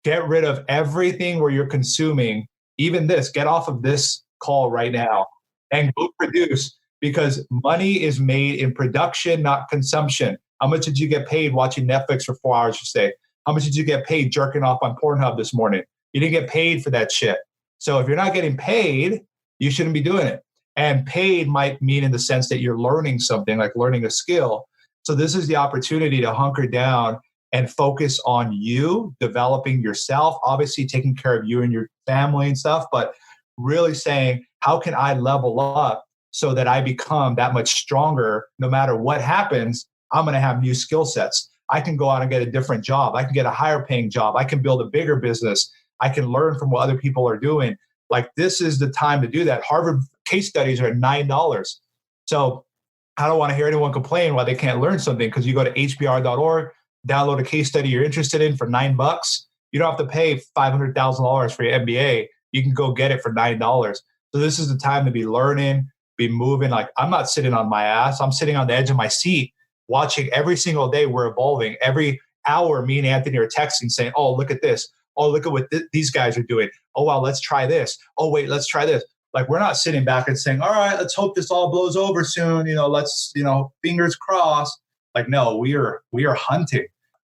Speaker 6: Get rid of everything where you're consuming, even this. Get off of this call right now and go produce, because money is made in production, not consumption. How much did you get paid watching Netflix for 4 hours a day? How much did you get paid jerking off on Pornhub this morning? You didn't get paid for that shit. So if you're not getting paid, you shouldn't be doing it. And paid might mean in the sense that you're learning something, like learning a skill. So this is the opportunity to hunker down and focus on you, developing yourself, obviously taking care of you and your family and stuff, but really saying, how can I level up so that I become that much stronger? No matter what happens, I'm going to have new skill sets. I can go out and get a different job. I can get a higher paying job. I can build a bigger business. I can learn from what other people are doing. Like, this is the time to do that. Harvard case studies are at $9. So I don't want to hear anyone complain why they can't learn something, because you go to hbr.org, download a case study you're interested in for $9. You don't have to pay $500,000 for your MBA. You can go get it for $9. So this is the time to be learning, be moving. Like, I'm not sitting on my ass. I'm sitting on the edge of my seat, watching every single day we're evolving. Every hour, me and Anthony are texting saying, oh, look at this. Oh, look at what these guys are doing. Oh, wow, let's try this. Oh, wait, let's try this. Like, we're not sitting back and saying, all right, let's hope this all blows over soon. Let's, fingers crossed. Like, no, we are hunting.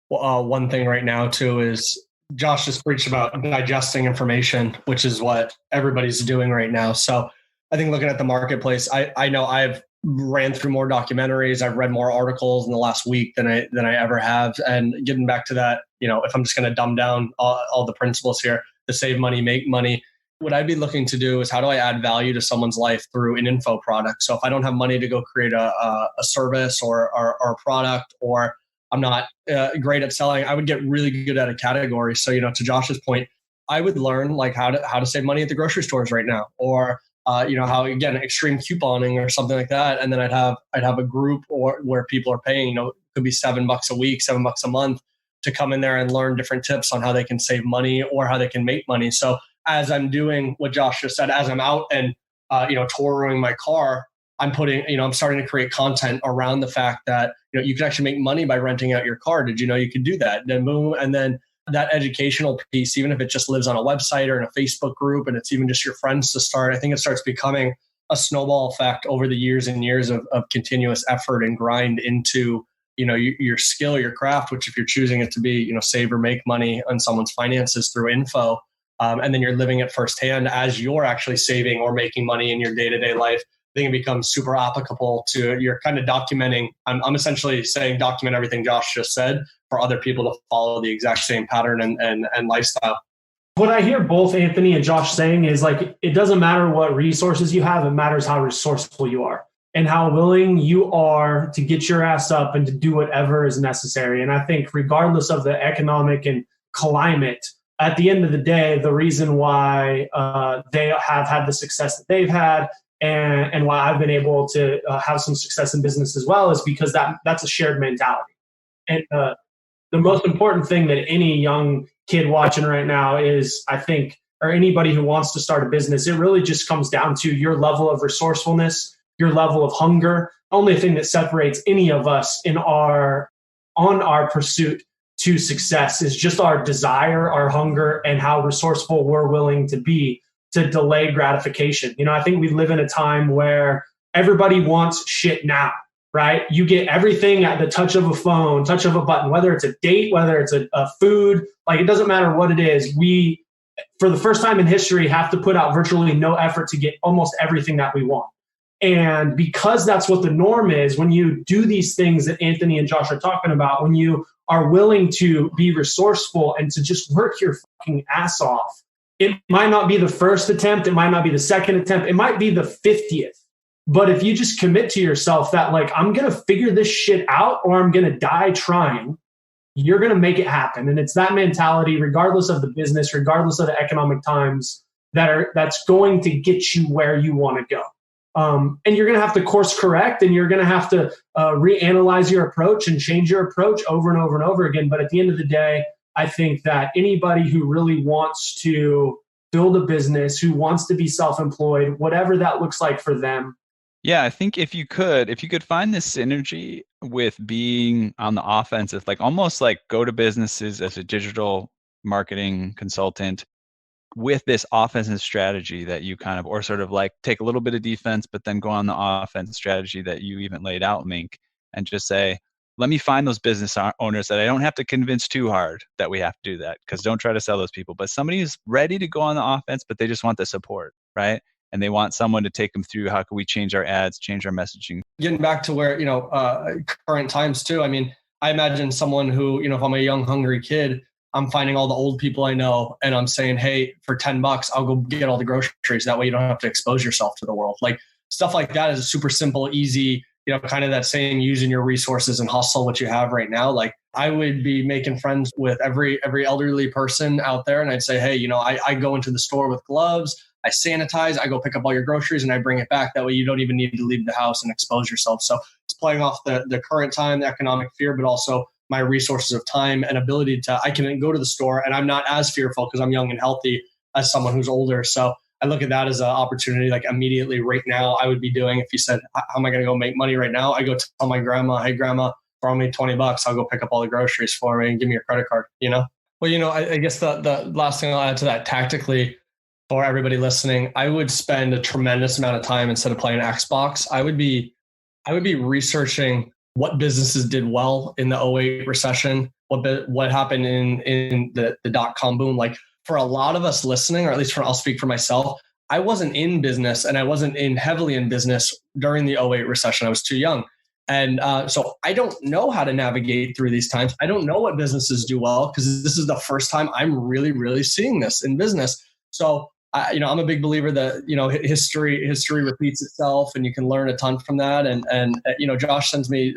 Speaker 5: Well, one thing right now too is Josh just preached about digesting information, which is what everybody's doing right now. So I think looking at the marketplace, I know I've ran through more documentaries. I've read more articles in the last week than I ever have. And getting back to that, if I'm just going to dumb down all the principles here, to save money, make money, what I'd be looking to do is how do I add value to someone's life through an info product? So if I don't have money to go create a service or a product, or I'm not great at selling, I would get really good at a category. So, to Josh's point, I would learn like how to save money at the grocery stores right now, or how, again, extreme couponing or something like that. And then I'd have a group where people are paying, it could be $7 a week, $7 a month, to come in there and learn different tips on how they can save money or how they can make money. So as I'm doing what Josh just said, as I'm out and touring my car, I'm starting to create content around the fact that you can actually make money by renting out your car. Did you know you could do that? Then boom, and then that educational piece, even if it just lives on a website or in a Facebook group, and it's even just your friends to start, I think it starts becoming a snowball effect over the years and years of continuous effort and grind into your skill, your craft, which if you're choosing it to be, save or make money on someone's finances through info, and then you're living it firsthand as you're actually saving or making money in your day-to-day life, I think it becomes super applicable to, you're kind of documenting. I'm essentially saying document everything Josh just said for other people to follow the exact same pattern and lifestyle.
Speaker 8: What I hear both Anthony and Josh saying is like, it doesn't matter what resources you have, it matters how resourceful you are and how willing you are to get your ass up and to do whatever is necessary. And I think regardless of the economic and climate, at the end of the day, the reason why they have had the success that they've had and why I've been able to have some success in business as well is because that's a shared mentality. And the most important thing that any young kid watching right now is, I think, or anybody who wants to start a business, it really just comes down to your level of resourcefulness, your level of hunger. Only thing that separates any of us on our pursuit to success is just our desire, our hunger, and how resourceful we're willing to be to delay gratification. I think we live in a time where everybody wants shit now, right? You get everything at the touch of a phone, touch of a button, whether it's a date, whether it's a food, like it doesn't matter what it is. We, for the first time in history, have to put out virtually no effort to get almost everything that we want. And because that's what the norm is, when you do these things that Anthony and Josh are talking about, when you are willing to be resourceful and to just work your fucking ass off, it might not be the first attempt, it might not be the second attempt, it might be the 50th. But if you just commit to yourself that, like, I'm going to figure this shit out or I'm going to die trying, you're going to make it happen. And it's that mentality, regardless of the business, regardless of the economic times, that's going to get you where you want to go. And you're going to have to course correct, and you're going to have to reanalyze your approach and change your approach over and over and over again. But at the end of the day, I think that anybody who really wants to build a business, who wants to be self-employed, whatever that looks like for them.
Speaker 7: Yeah, I think if you could find this synergy with being on the offensive, like almost like go to businesses as a digital marketing consultant with this offensive strategy that you kind of, or sort of like take a little bit of defense, but then go on the offense strategy that you even laid out, Mink, and just say, let me find those business owners that I don't have to convince too hard that we have to do that, because don't try to sell those people. But somebody who's ready to go on the offense, but they just want the support, right? And they want someone to take them through, how can we change our ads, change our messaging?
Speaker 5: Getting back to where, current times too. I mean, I imagine someone who, if I'm a young, hungry kid, I'm finding all the old people I know and I'm saying, hey, for $10, I'll go get all the groceries. That way you don't have to expose yourself to the world. Like stuff like that is a super simple, easy, kind of that same using your resources and hustle what you have right now. Like I would be making friends with every elderly person out there. And I'd say, hey, I go into the store with gloves. I sanitize, I go pick up all your groceries and I bring it back. That way you don't even need to leave the house and expose yourself. So it's playing off the current time, the economic fear, but also my resources of time and ability to, I can go to the store and I'm not as fearful because I'm young and healthy as someone who's older. So I look at that as an opportunity. Like immediately right now, I would be doing, if you said, how am I going to go make money right now? I go tell my grandma, hey grandma, borrow me $20. I'll go pick up all the groceries for me and give me your credit card, Well, I guess the last thing I'll add to that tactically for everybody listening, I would spend a tremendous amount of time instead of playing Xbox. I would be researching what businesses did well in the 2008 recession, what happened in the .com boom. Like for a lot of us listening, or at least I'll speak for myself, I wasn't in business and I wasn't heavily in business during the 2008 recession. I was too young. And so I don't know how to navigate through these times. I don't know what businesses do well because this is the first time I'm really, really seeing this in business. So, I'm a big believer that, history repeats itself and you can learn a ton from that. And Josh sends me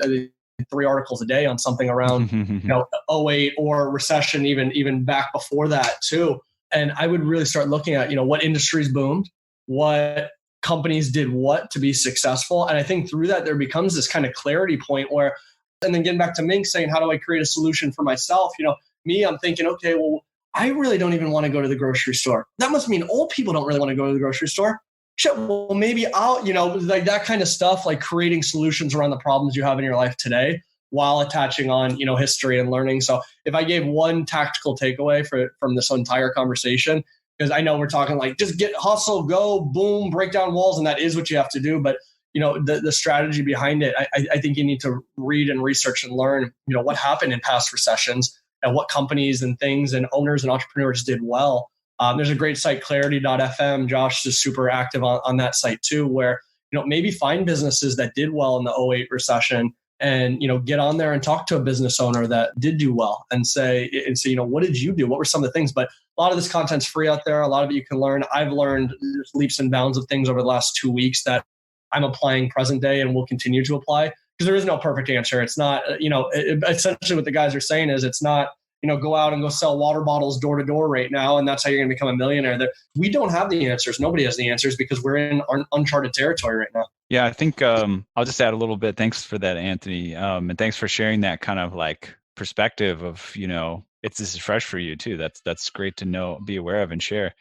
Speaker 5: 3 articles a day on something around, 2008 or recession, even back before that too. And I would really start looking at, what industries boomed, what companies did what to be successful. And I think through that, there becomes this kind of clarity point where, and then getting back to Mink saying, how do I create a solution for myself? I'm thinking, okay, well, I really don't even want to go to the grocery store. That must mean old people don't really want to go to the grocery store. Shit, well, maybe I'll, like that kind of stuff, like creating solutions around the problems you have in your life today while attaching on, history and learning. So if I gave one tactical takeaway from this entire conversation, because I know we're talking like just get hustle, go, boom, break down walls. And that is what you have to do. But, the strategy behind it, I think you need to read and research and learn, what happened in past recessions and what companies and things and owners and entrepreneurs did well. There's a great site, clarity.fm. Josh is super active on that site too, where, maybe find businesses that did well in the 2008 recession and, get on there and talk to a business owner that did do well and say, what did you do? What were some of the things? But a lot of this content's free out there. A lot of it you can learn. I've learned leaps and bounds of things over the last 2 weeks that I'm applying present day and will continue to apply. Because there is no perfect answer. It's not, essentially what the guys are saying is it's not, go out and go sell water bottles door to door right now. And that's how you're going to become a millionaire. We don't have the answers. Nobody has the answers because we're in uncharted territory right now.
Speaker 7: Yeah, I think I'll just add a little bit. Thanks for that, Anthony. And thanks for sharing that kind of like perspective of, this is fresh for you too. That's great to know, be aware of and share.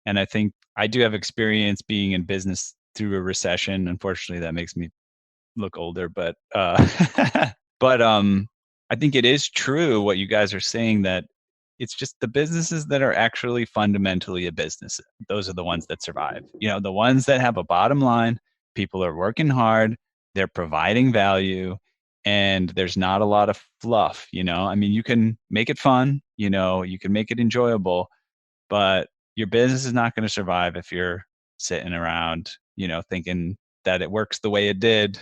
Speaker 7: And I think I do have experience being in business through a recession. Unfortunately, that makes me look older, but I think it is true what you guys are saying, that it's just the businesses that are actually fundamentally a business. Those are the ones that survive. The ones that have a bottom line, people are working hard, they're providing value, and there's not a lot of fluff. I mean, you can make it fun, you can make it enjoyable, but your business is not going to survive if you're sitting around, thinking that it works the way it did,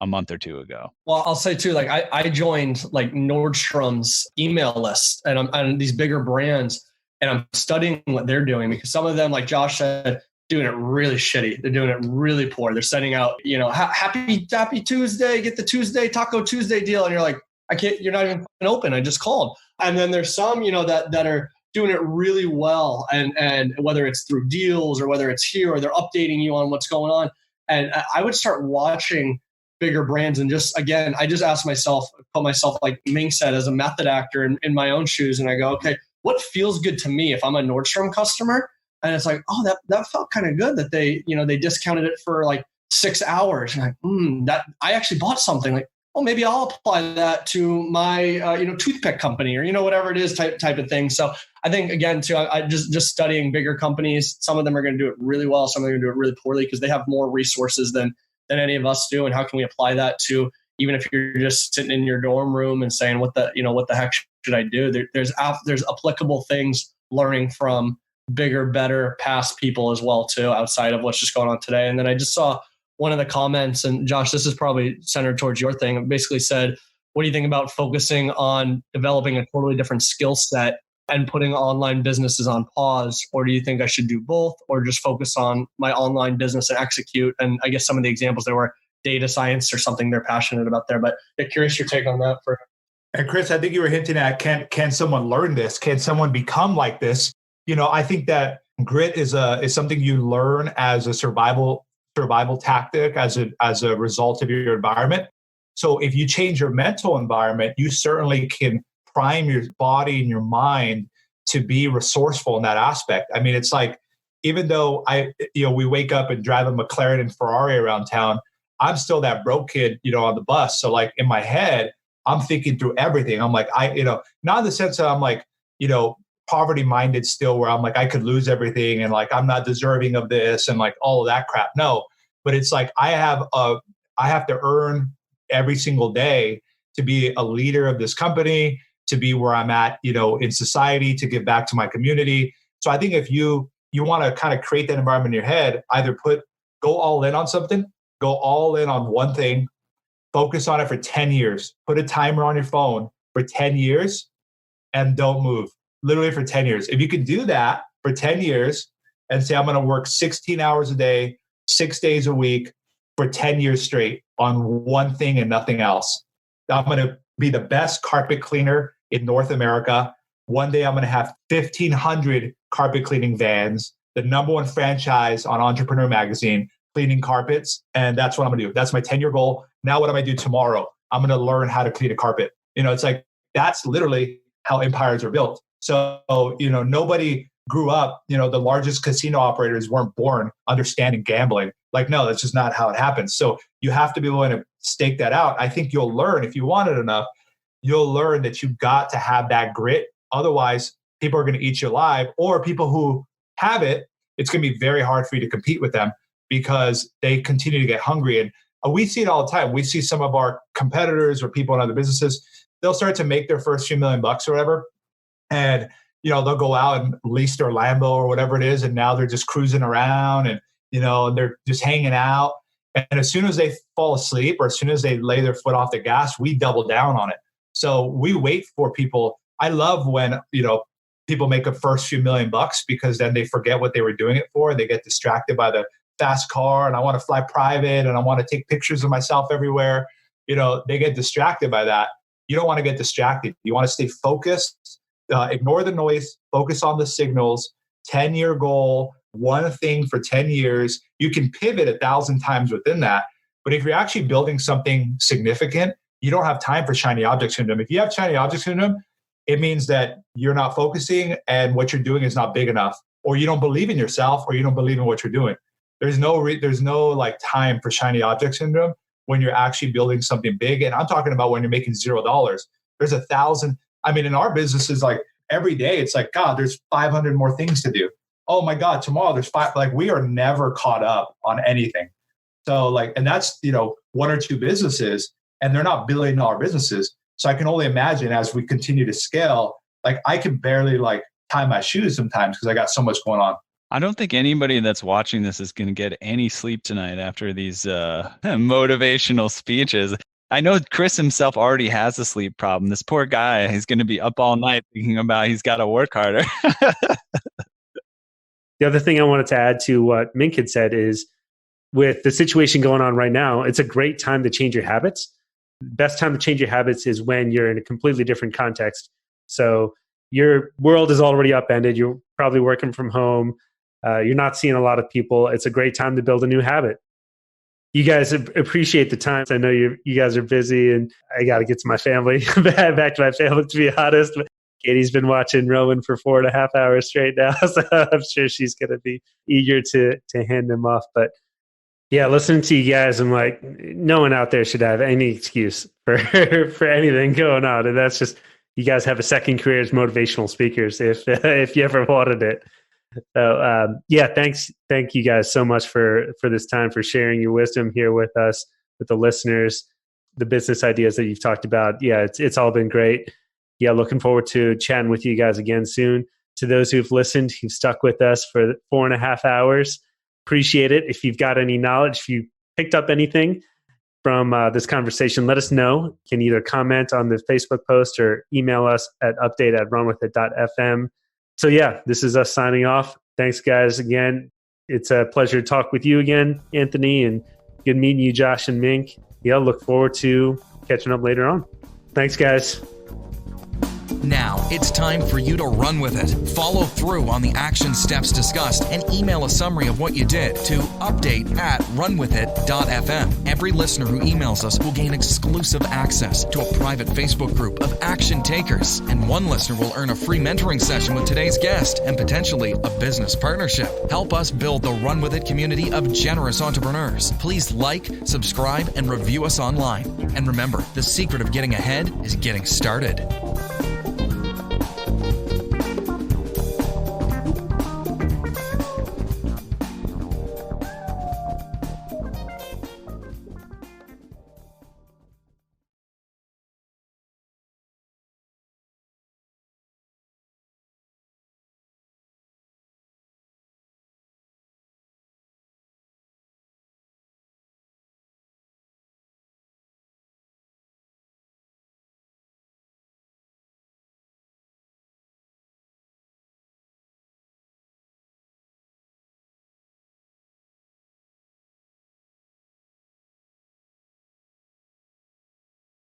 Speaker 7: a month or two ago.
Speaker 5: Well, I'll say too, like I joined like Nordstrom's email list and I'm on these bigger brands and I'm studying what they're doing because some of them, like Josh said, doing it really shitty. They're doing it really poor. They're sending out, happy Tuesday, get the Tuesday Taco Tuesday deal. And you're like, you're not even open. I just called. And then there's some, that are doing it really well. And whether it's through deals or whether it's here or they're updating you on what's going on. And I would start watching bigger brands and I just ask myself, put myself, like Mink said, as a method actor in my own shoes. And I go, okay, what feels good to me if I'm a Nordstrom customer? And it's like, oh, that felt kind of good that they discounted it for like 6 hours. And that I actually bought something like, oh, maybe I'll apply that to my, toothpick company or, whatever it is type of thing. So I think again, too, I just studying bigger companies, some of them are going to do it really well. Some of them are going to do it really poorly because they have more resources than any of us do. And how can we apply that to, even if you're just sitting in your dorm room and saying, what the heck should I do? There's applicable things learning from bigger, better past people as well, too, outside of what's just going on today. And then I just saw one of the comments, and Josh, this is probably centered towards your thing. It basically said, what do you think about focusing on developing a totally different skill set and putting online businesses on pause? Or do you think I should do both or just focus on my online business and execute? And I guess some of the examples there were data science or something they're passionate about there. But curious your take on that.
Speaker 6: And Chris, I think you were hinting at, can someone learn this? Can someone become like this? I think that Grit is something you learn as a survival tactic, as a result of your environment. So if you change your mental environment, you certainly can prime your body and your mind to be resourceful in that aspect. I mean, it's like, even though we wake up and drive a McLaren and Ferrari around town, I'm still that broke kid, on the bus. So like in my head, I'm thinking through everything. I'm like, not in the sense that I'm like, poverty minded still, where I'm like, I could lose everything and like, I'm not deserving of this and like all of that crap. No, but it's like, I have to earn every single day to be a leader of this company, to be where I'm at, in society, to give back to my community. So I think if you want to kind of create that environment in your head, either go all in on something, go all in on one thing, focus on it for 10 years, put a timer on your phone for 10 years and don't move, literally for 10 years. If you could do that for 10 years and say, I'm going to work 16 hours a day, 6 days a week for 10 years straight on one thing and nothing else. I'm going to be the best carpet cleaner in North America. One day I'm going to have 1,500 carpet cleaning vans, the #1 franchise on Entrepreneur Magazine, cleaning carpets. And that's what I'm going to do. That's my 10-year goal. Now what am I do tomorrow? I'm going to learn how to clean a carpet. It's like, that's literally how empires are built. So, nobody grew up, the largest casino operators weren't born understanding gambling. Like, no, that's just not how it happens. So you have to be willing to stake that out. I think you'll learn, if you want it enough, you'll learn that you've got to have that grit. Otherwise, people are going to eat you alive, or people who have it, it's going to be very hard for you to compete with them because they continue to get hungry. And we see it all the time. We see some of our competitors or people in other businesses, they'll start to make their first few $1 million or whatever. And, they'll go out and lease their Lambo or whatever it is. And now they're just cruising around and, they're just hanging out. And as soon as they fall asleep or as soon as they lay their foot off the gas, we double down on it. So we wait for people. I love when, people make a first few $1 million because then they forget what they were doing it for. They get distracted by the fast car and I want to fly private and I want to take pictures of myself everywhere. They get distracted by that. You don't want to get distracted. You want to stay focused, ignore the noise, focus on the signals, 10-year goal, one thing for 10 years. You can pivot 1,000 times within that. But if you're actually building something significant, you don't have time for shiny object syndrome. If you have shiny object syndrome, it means that you're not focusing and what you're doing is not big enough, or you don't believe in yourself, or you don't believe in what you're doing. There's no like time for shiny object syndrome when you're actually building something big. And I'm talking about when you're making $0. There's 1,000. I mean, in our businesses, like every day, it's like, God, there's 500 more things to do. Oh my God, tomorrow there's 5. Like we are never caught up on anything. So like, and that's, 1 or 2 businesses, and they're not $1 billion businesses. So I can only imagine as we continue to scale, like I can barely like tie my shoes sometimes because I got so much going on.
Speaker 7: I don't think anybody that's watching this is going to get any sleep tonight after these motivational speeches. I know Chris himself already has a sleep problem. This poor guy, he's going to be up all night thinking about he's got to work harder.
Speaker 4: The other thing I wanted to add to what Mink had said is, with the situation going on right now, it's a great time to change your habits. Best time to change your habits is when you're in a completely different context. So your world is already upended. You're probably working from home. You're not seeing a lot of people. It's a great time to build a new habit. You guys appreciate the time. I know you guys are busy, and I got to get to my family, back to my family, to be honest. But Katie's been watching Roman for 4.5 hours straight now, so I'm sure she's going to be eager to hand him off. But yeah, listening to you guys, I'm like, no one out there should have any excuse for anything going on. And that's just, you guys have a second career as motivational speakers if you ever wanted it. So thank you guys so much for this time, for sharing your wisdom here with us, with the listeners, the business ideas that you've talked about. Yeah, it's all been great. Yeah, looking forward to chatting with you guys again soon. To those who've listened, who've stuck with us for 4.5 hours, appreciate it. If you've got any knowledge, if you picked up anything from this conversation, let us know. You can either comment on the Facebook post or email us at update@runwithit.fm. So yeah, this is us signing off. Thanks, guys, again. It's a pleasure to talk with you again, Anthony, and good meeting you, Josh and Mink. Yeah, look forward to catching up later on. Thanks, guys.
Speaker 1: Now, it's time for you to run with it. Follow through on the action steps discussed and email a summary of what you did to update@runwithit.fm. Every listener who emails us will gain exclusive access to a private Facebook group of action takers, and one listener will earn a free mentoring session with today's guest and potentially a business partnership. Help us build the Run With It community of generous entrepreneurs. Please like, subscribe, and review us online. And remember, the secret of getting ahead is getting started.